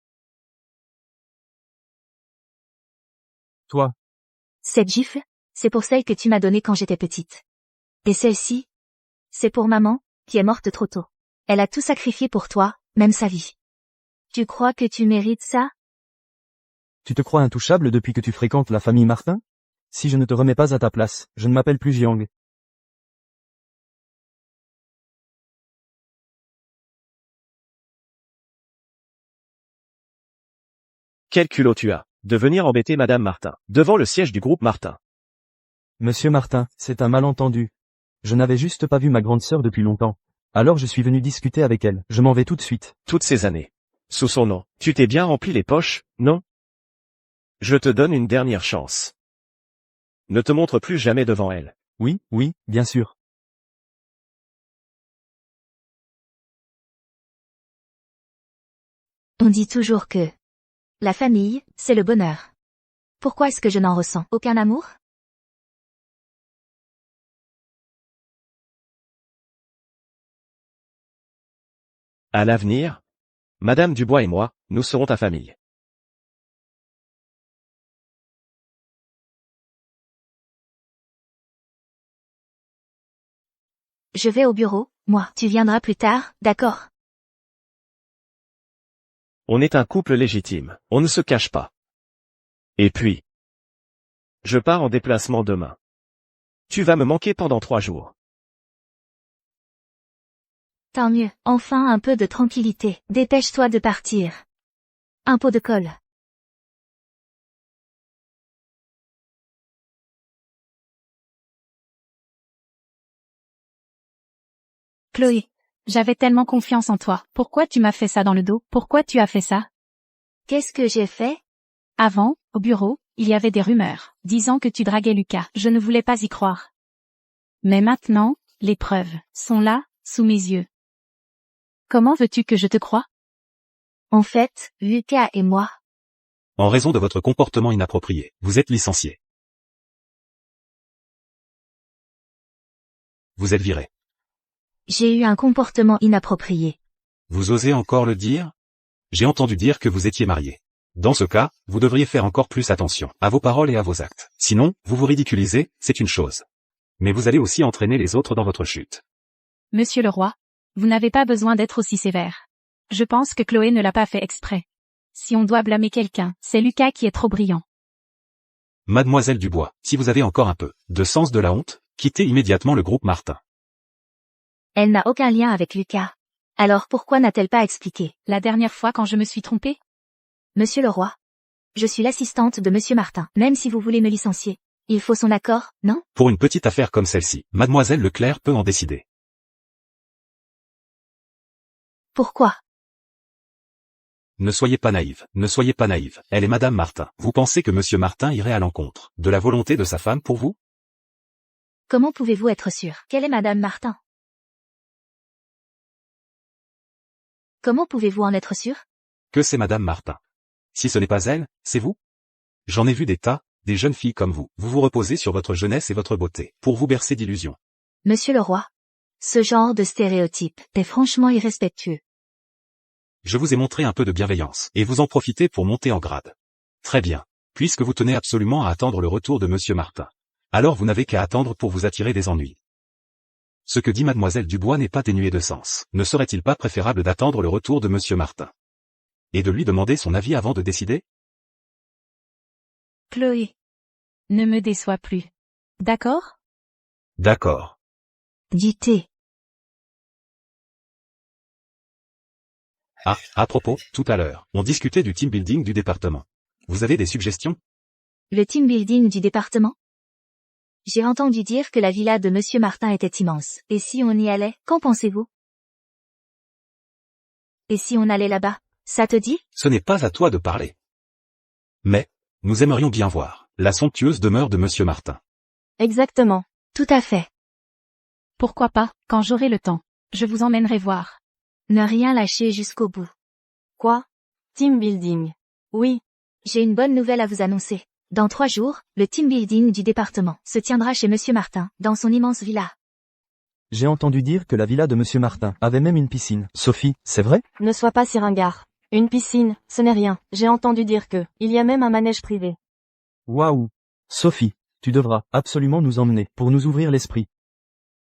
Cette gifle, c'est pour celle que tu m'as donnée quand j'étais petite. Et celle-ci, c'est pour maman, qui est morte trop tôt. Elle a tout sacrifié pour toi, même sa vie. Tu crois que tu mérites ça? Tu te crois intouchable depuis que tu fréquentes la famille Martin? Si je ne te remets pas à ta place, je ne m'appelle plus Jiang. Quel culot tu as, de venir embêter Madame Martin, devant le siège du groupe Martin. Monsieur Martin, c'est un malentendu. Je n'avais juste pas vu ma grande sœur depuis longtemps. Alors je suis venu discuter avec elle. Je m'en vais tout de suite. Toutes ces années. Sous son nom, tu t'es bien rempli les poches, non? Je te donne une dernière chance. Ne te montre plus jamais devant elle. Oui, bien sûr. On dit toujours que la famille, c'est le bonheur. Pourquoi est-ce que je n'en ressens aucun amour? À l'avenir, Madame Dubois et moi, nous serons ta famille. Je vais au bureau, moi. Tu viendras plus tard, d'accord? On est un couple légitime, on ne se cache pas. Et puis, je pars en déplacement demain. Tu vas me manquer pendant 3 jours. Tant mieux, enfin un peu de tranquillité. Dépêche-toi de partir. Un pot de colle. Chloé, j'avais tellement confiance en toi. Pourquoi tu m'as fait ça dans le dos? Pourquoi tu as fait ça? Qu'est-ce que j'ai fait? Avant, au bureau, il y avait des rumeurs, disant que tu draguais Lucas. Je ne voulais pas y croire. Mais maintenant, les preuves sont là, sous mes yeux. Comment veux-tu que je te croie? En fait, Lucas et moi. En raison de votre comportement inapproprié, vous êtes licencié. Vous êtes viré. J'ai eu un comportement inapproprié. Vous osez encore le dire? J'ai entendu dire que vous étiez marié. Dans ce cas, vous devriez faire encore plus attention à vos paroles et à vos actes. Sinon, vous vous ridiculisez, c'est une chose. Mais vous allez aussi entraîner les autres dans votre chute. Monsieur le roi, vous n'avez pas besoin d'être aussi sévère. Je pense que Chloé ne l'a pas fait exprès. Si on doit blâmer quelqu'un, c'est Lucas qui est trop brillant. Mademoiselle Dubois, si vous avez encore un peu de sens de la honte, quittez immédiatement le groupe Martin. Elle n'a aucun lien avec Lucas. Alors pourquoi n'a-t-elle pas expliqué? La dernière fois quand je me suis trompée? Monsieur le roi. Je suis l'assistante de Monsieur Martin. Même si vous voulez me licencier, il faut son accord, non? Pour une petite affaire comme celle-ci, Mademoiselle Leclerc peut en décider. Pourquoi? Ne soyez pas naïve, ne soyez pas naïve. Elle est Madame Martin. Vous pensez que Monsieur Martin irait à l'encontre de la volonté de sa femme pour vous? Comment pouvez-vous être sûr? Quelle est Madame Martin? Comment pouvez-vous en être sûr? Que c'est Madame Martin. Si ce n'est pas elle, c'est vous? J'en ai vu des tas, des jeunes filles comme vous. Vous vous reposez sur votre jeunesse et votre beauté, pour vous bercer d'illusions. Monsieur le roi. Ce genre de stéréotype est franchement irrespectueux. Je vous ai montré un peu de bienveillance, et vous en profitez pour monter en grade. Très bien. Puisque vous tenez absolument à attendre le retour de Monsieur Martin. Alors vous n'avez qu'à attendre pour vous attirer des ennuis. Ce que dit Mademoiselle Dubois n'est pas dénué de sens. Ne serait-il pas préférable d'attendre le retour de Monsieur Martin? Et de lui demander son avis avant de décider? Chloé. Ne me déçois plus. D'accord? D'accord. JT. Ah, à propos, tout à l'heure, on discutait du team building du département. Vous avez des suggestions? Le team building du département? J'ai entendu dire que la villa de Monsieur Martin était immense. Et si on y allait, qu'en pensez-vous? Et si on allait là-bas, ça te dit? Ce n'est pas à toi de parler. Mais, nous aimerions bien voir la somptueuse demeure de Monsieur Martin. Exactement. Tout à fait. Pourquoi pas, quand j'aurai le temps. Je vous emmènerai voir. Ne rien lâcher jusqu'au bout. Quoi? Team building. Oui. J'ai une bonne nouvelle à vous annoncer. Dans 3 jours, le team building du département se tiendra chez Monsieur Martin, dans son immense villa. J'ai entendu dire que la villa de Monsieur Martin avait même une piscine. Sophie, c'est vrai? Ne sois pas si ringard. Une piscine, ce n'est rien. J'ai entendu dire que, il y a même un manège privé. Waouh! Sophie, tu devras absolument nous emmener pour nous ouvrir l'esprit.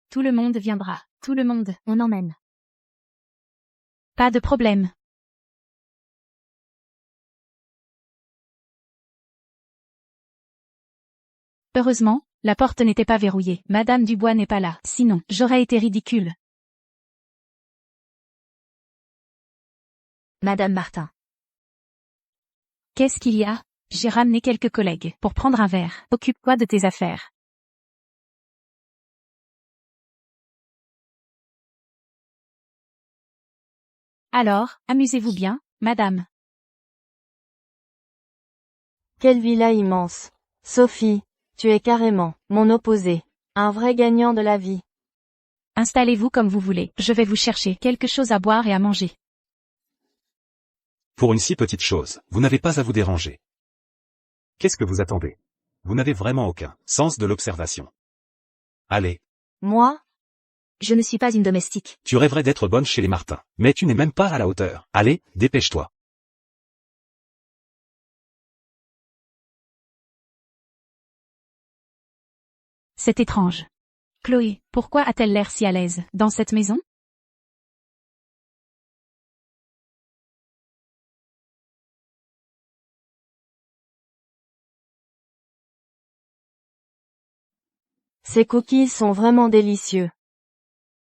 Tout le monde viendra. Tout le monde. On emmène. Pas de problème. Heureusement, la porte n'était pas verrouillée. Madame Dubois n'est pas là. Sinon, j'aurais été ridicule. Madame Martin. Qu'est-ce qu'il y a? J'ai ramené quelques collègues pour prendre un verre. Occupe-toi de tes affaires. Alors, amusez-vous bien, madame. Quelle villa immense. Sophie, tu es carrément mon opposé. Un vrai gagnant de la vie. Installez-vous comme vous voulez. Je vais vous chercher quelque chose à boire et à manger. Pour une si petite chose, vous n'avez pas à vous déranger. Qu'est-ce que vous attendez? Vous n'avez vraiment aucun sens de l'observation. Allez, Moi? Je ne suis pas une domestique. tu rêverais d'être bonne chez les Martins, mais tu n'es même pas à la hauteur. Allez, dépêche-toi. C'est étrange. Chloé, pourquoi a-t-elle l'air si à l'aise dans cette maison? Ces cookies sont vraiment délicieux.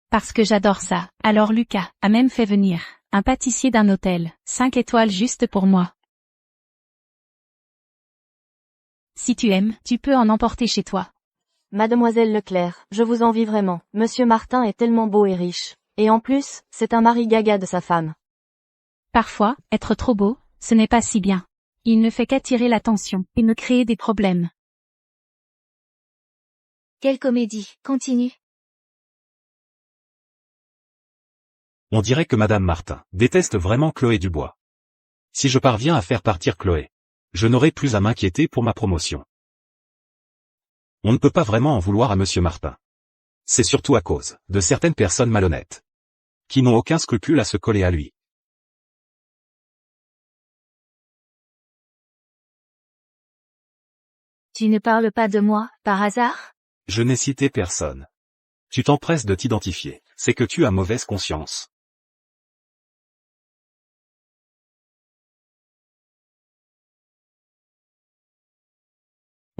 Parce que j'adore ça. Alors Lucas a même fait venir un pâtissier d'un hôtel, 5 étoiles juste pour moi. Si tu aimes, tu peux en emporter chez toi. Mademoiselle Leclerc, je vous envie vraiment. Monsieur Martin est tellement beau et riche. Et en plus, c'est un mari gaga de sa femme. Parfois, être trop beau, ce n'est pas si bien. Il ne fait qu'attirer l'attention et me créer des problèmes. Quelle comédie. Continue. On dirait que Madame Martin déteste vraiment Chloé Dubois. Si je parviens à faire partir Chloé, je n'aurai plus à m'inquiéter pour ma promotion. On ne peut pas vraiment en vouloir à Monsieur Martin. C'est surtout à cause de certaines personnes malhonnêtes, qui n'ont aucun scrupule à se coller à lui. Tu ne parles pas de moi, par hasard? Je n'ai cité personne. Tu t'empresses de t'identifier, c'est que tu as mauvaise conscience.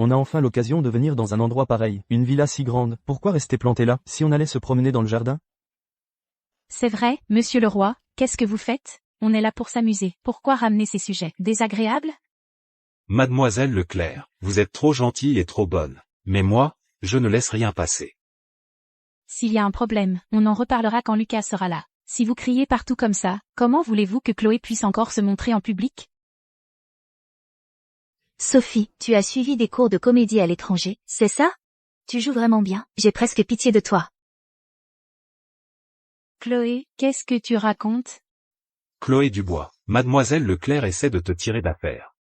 On a enfin l'occasion de venir dans un endroit pareil, une villa si grande. Pourquoi rester planté là, si on allait se promener dans le jardin? C'est vrai, monsieur le roi, qu'est-ce que vous faites? On est là pour s'amuser. Pourquoi ramener ces sujets désagréables? Mademoiselle Leclerc, vous êtes trop gentille et trop bonne. Mais moi, je ne laisse rien passer. S'il y a un problème, on en reparlera quand Lucas sera là. Si vous criez partout comme ça, comment voulez-vous que Chloé puisse encore se montrer en public? Sophie, tu as suivi des cours de comédie à l'étranger, c'est ça? Tu joues vraiment bien, j'ai presque pitié de toi. Chloé, qu'est-ce que tu racontes? Chloé Dubois, Mademoiselle Leclerc essaie de te tirer d'affaire.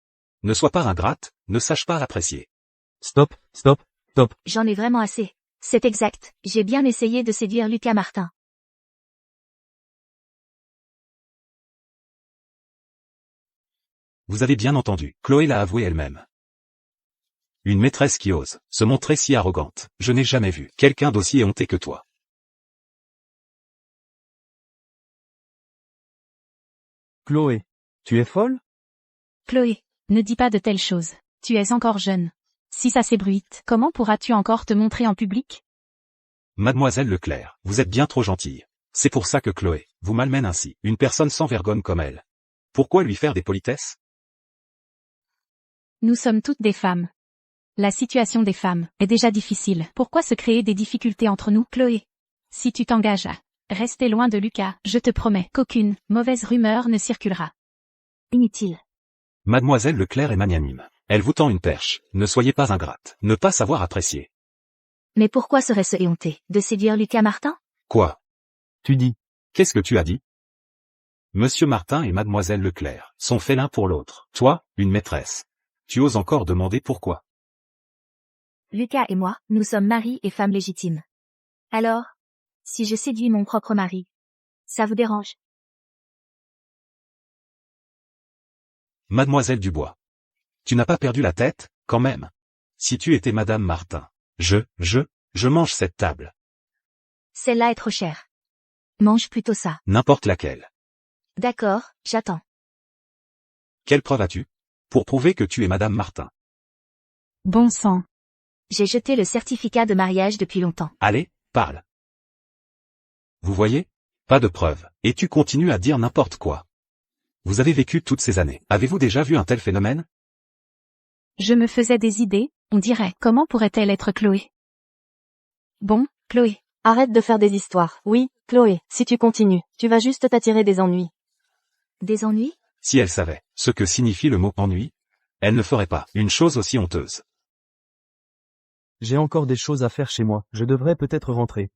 Ne sois pas ingrate, ne sache pas apprécier. Stop, stop, stop. J'en ai vraiment assez. C'est exact, j'ai bien essayé de séduire Lucas Martin. Vous avez bien entendu, Chloé l'a avoué elle-même. Une maîtresse qui ose se montrer si arrogante, je n'ai jamais vu quelqu'un d'aussi éhonté que toi. Chloé, tu es folle? Chloé, ne dis pas de telles choses. Tu es encore jeune. Si ça s'ébruite, comment pourras-tu encore te montrer en public? Mademoiselle Leclerc, vous êtes bien trop gentille. C'est pour ça que Chloé vous malmène ainsi, une personne sans vergogne comme elle. Pourquoi lui faire des politesses? Nous sommes toutes des femmes. La situation des femmes est déjà difficile. Pourquoi se créer des difficultés entre nous, Chloé? Si tu t'engages à rester loin de Lucas, je te promets qu'aucune mauvaise rumeur ne circulera. Inutile. Mademoiselle Leclerc est magnanime. Elle vous tend une perche, ne soyez pas ingrate, ne pas savoir apprécier. Mais pourquoi serait-ce éhonté de séduire Lucas Martin? Quoi? Tu dis. Qu'est-ce que tu as dit? Monsieur Martin et mademoiselle Leclerc sont faits l'un pour l'autre. Toi, une maîtresse. Tu oses encore demander pourquoi. Lucas et moi, nous sommes mari et femme légitime. Alors, si je séduis mon propre mari, ça vous dérange? Mademoiselle Dubois. Tu n'as pas perdu la tête, quand même. Si tu étais Madame Martin. Je mange cette table. Celle-là est trop chère. Mange plutôt ça. N'importe laquelle. D'accord, j'attends. Quelle preuve as-tu? Pour prouver que tu es Madame Martin. Bon sang. J'ai jeté le certificat de mariage depuis longtemps. Allez, parle. Vous voyez? Pas de preuves. Et tu continues à dire n'importe quoi. Vous avez vécu toutes ces années. Avez-vous déjà vu un tel phénomène? Je me faisais des idées, on dirait. Comment pourrait-elle être Chloé? Bon, Chloé. Arrête de faire des histoires. Oui, Chloé, si tu continues, tu vas juste t'attirer des ennuis. Des ennuis? Si elle savait ce que signifie le mot ennui, elle ne ferait pas une chose aussi honteuse. J'ai encore des choses à faire chez moi, je devrais peut-être rentrer.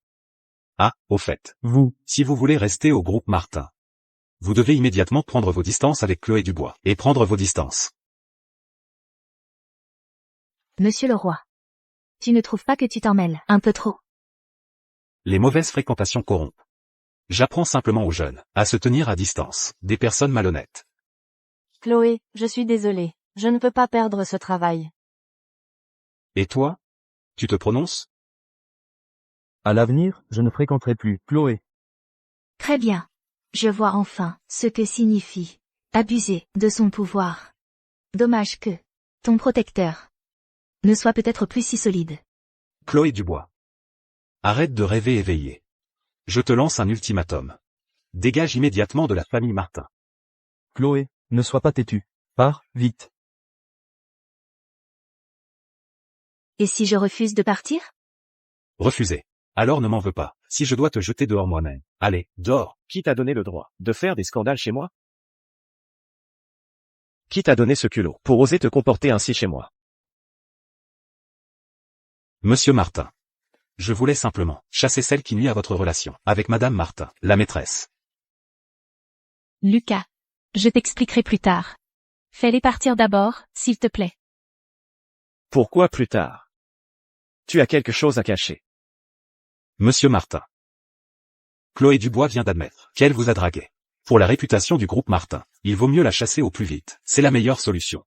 Ah, au fait. Vous, Si vous voulez rester au groupe Martin, vous devez immédiatement prendre vos distances avec Chloé Dubois. Et prendre vos distances. Monsieur le roi. Tu ne trouves pas que tu t'en mêles un peu trop? Les mauvaises fréquentations corrompent. J'apprends simplement aux jeunes à se tenir à distance des personnes malhonnêtes. Chloé, je suis désolée. Je ne peux pas perdre ce travail. Et toi? Tu te prononces? à l'avenir, je ne fréquenterai plus Chloé. Très bien. Je vois enfin ce que signifie abuser de son pouvoir. Dommage que ton protecteur ne soit peut-être plus si solide. Chloé Dubois. Arrête de rêver éveillé. Je te lance un ultimatum. Dégage immédiatement de la famille Martin. Chloé, ne sois pas têtue. Pars, vite. Et si je refuse de partir? Refusé. Alors ne m'en veux pas, si je dois te jeter dehors moi-même. Allez, dehors. Qui t'a donné le droit de faire des scandales chez moi? Qui t'a donné ce culot pour oser te comporter ainsi chez moi? Monsieur Martin. Je voulais simplement chasser celle qui nuit à votre relation avec Madame Martin, la maîtresse. Lucas. Je t'expliquerai plus tard. Fais-les partir d'abord, s'il te plaît. Pourquoi plus tard? Tu as quelque chose à cacher. Monsieur Martin. Chloé Dubois vient d'admettre qu'elle vous a dragué. Pour la réputation du groupe Martin, il vaut mieux la chasser au plus vite. C'est la meilleure solution.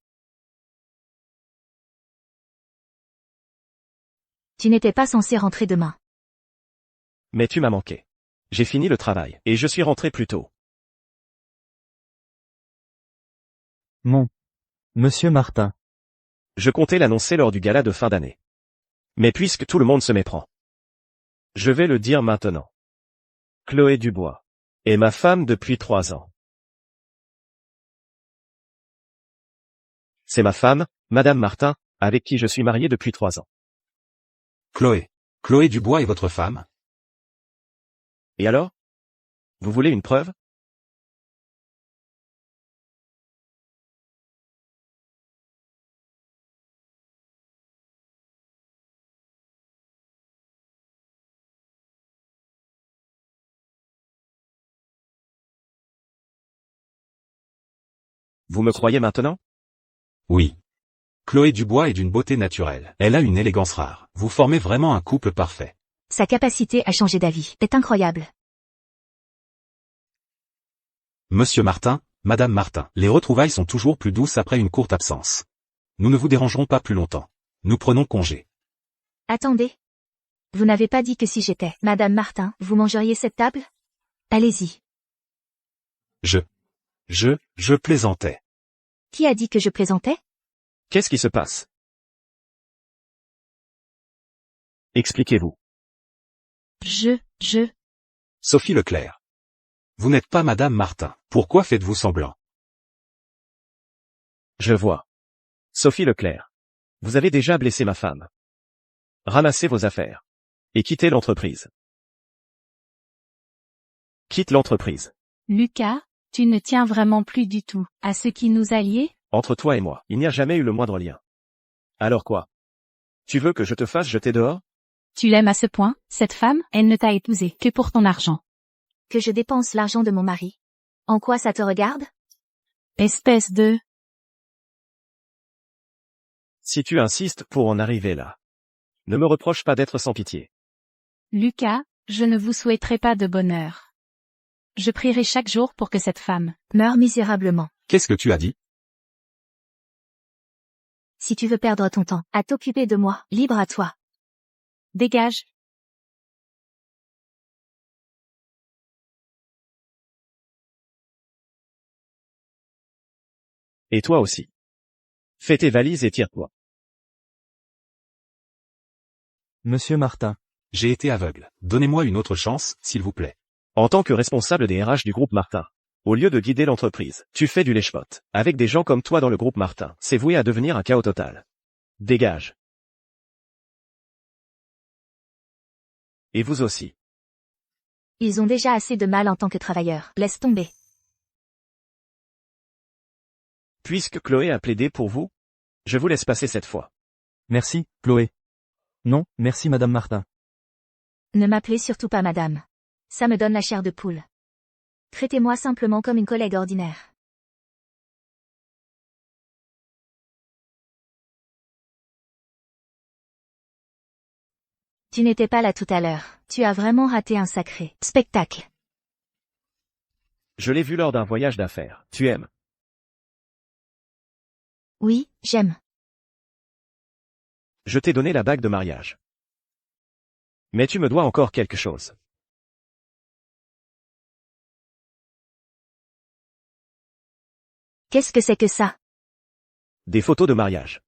Tu n'étais pas censé rentrer demain. Mais tu m'as manqué. J'ai fini le travail, et je suis rentré plus tôt. Monsieur Martin. Je comptais l'annoncer lors du gala de fin d'année. Mais puisque tout le monde se méprend, je vais le dire maintenant. Chloé Dubois est ma femme depuis 3 ans. C'est ma femme, Madame Martin, avec qui je suis marié depuis 3 ans. Chloé Dubois est votre femme? Et alors? Vous voulez une preuve? Vous me croyez maintenant? Oui. Chloé Dubois est d'une beauté naturelle. Elle a une élégance rare. Vous formez vraiment un couple parfait. Sa capacité à changer d'avis est incroyable. Monsieur Martin, Madame Martin, les retrouvailles sont toujours plus douces après une courte absence. Nous ne vous dérangerons pas plus longtemps. Nous prenons congé. Attendez. Vous n'avez pas dit que si j'étais Madame Martin, vous mangeriez cette table? Allez-y. Je plaisantais. Qui a dit que je plaisantais? Qu'est-ce qui se passe? Expliquez-vous. Sophie Leclerc. Vous n'êtes pas Madame Martin. Pourquoi faites-vous semblant? Je vois. Sophie Leclerc. Vous avez déjà blessé ma femme. Ramassez vos affaires. Et quittez l'entreprise. Quitte l'entreprise. Lucas, tu ne tiens vraiment plus du tout à ce qui nous a liés? Entre toi et moi, il n'y a jamais eu le moindre lien. Alors quoi? Tu veux que je te fasse jeter dehors? Tu l'aimes à ce point, cette femme, elle ne t'a épousé que pour ton argent. Que je dépense l'argent de mon mari. En quoi ça te regarde? Espèce de... Si tu insistes pour en arriver là. Ne me reproche pas d'être sans pitié. Lucas, je ne vous souhaiterai pas de bonheur. Je prierai chaque jour pour que cette femme... Meurs misérablement. Qu'est-ce que tu as dit? Si tu veux perdre ton temps à t'occuper de moi, libre à toi. Dégage. Et toi aussi. Fais tes valises et tire-toi. Monsieur Martin. J'ai été aveugle. Donnez-moi une autre chance, s'il vous plaît. En tant que responsable des RH du groupe Martin, au lieu de guider l'entreprise, tu fais du lèche-pot. Avec des gens comme toi dans le groupe Martin, c'est voué à devenir un chaos total. Dégage. Et vous aussi. Ils ont déjà assez de mal en tant que travailleurs. Laisse tomber. Puisque Chloé a plaidé pour vous, je vous laisse passer cette fois. Merci, Chloé. Non, merci Madame Martin. Ne m'appelez surtout pas madame. Ça me donne la chair de poule. Traitez-moi simplement comme une collègue ordinaire. Tu n'étais pas là tout à l'heure. Tu as vraiment raté un sacré spectacle. Je l'ai vu lors d'un voyage d'affaires. Tu aimes? Oui, j'aime. Je t'ai donné la bague de mariage. Mais tu me dois encore quelque chose. Qu'est-ce que c'est que ça? Des photos de mariage.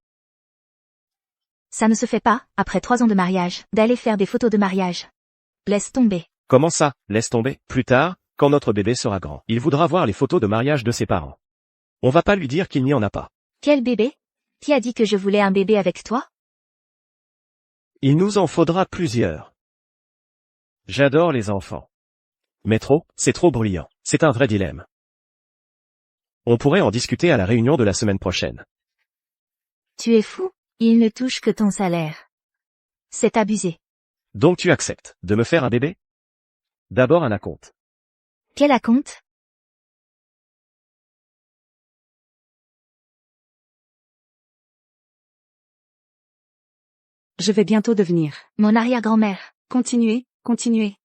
Ça ne se fait pas, après 3 ans de mariage, d'aller faire des photos de mariage. Laisse tomber. Comment ça? Laisse tomber. Plus tard, quand notre bébé sera grand, il voudra voir les photos de mariage de ses parents. On va pas lui dire qu'il n'y en a pas. Quel bébé? Qui a dit que je voulais un bébé avec toi? Il nous en faudra plusieurs. J'adore les enfants. Mais trop, c'est trop bruyant. C'est un vrai dilemme. On pourrait en discuter à la réunion de la semaine prochaine. Tu es fou? Il ne touche que ton salaire. C'est abusé. Donc tu acceptes de me faire un bébé? D'abord un acompte. Quel acompte? Je vais bientôt devenir. Mon arrière-grand-mère. Continuez, continuez.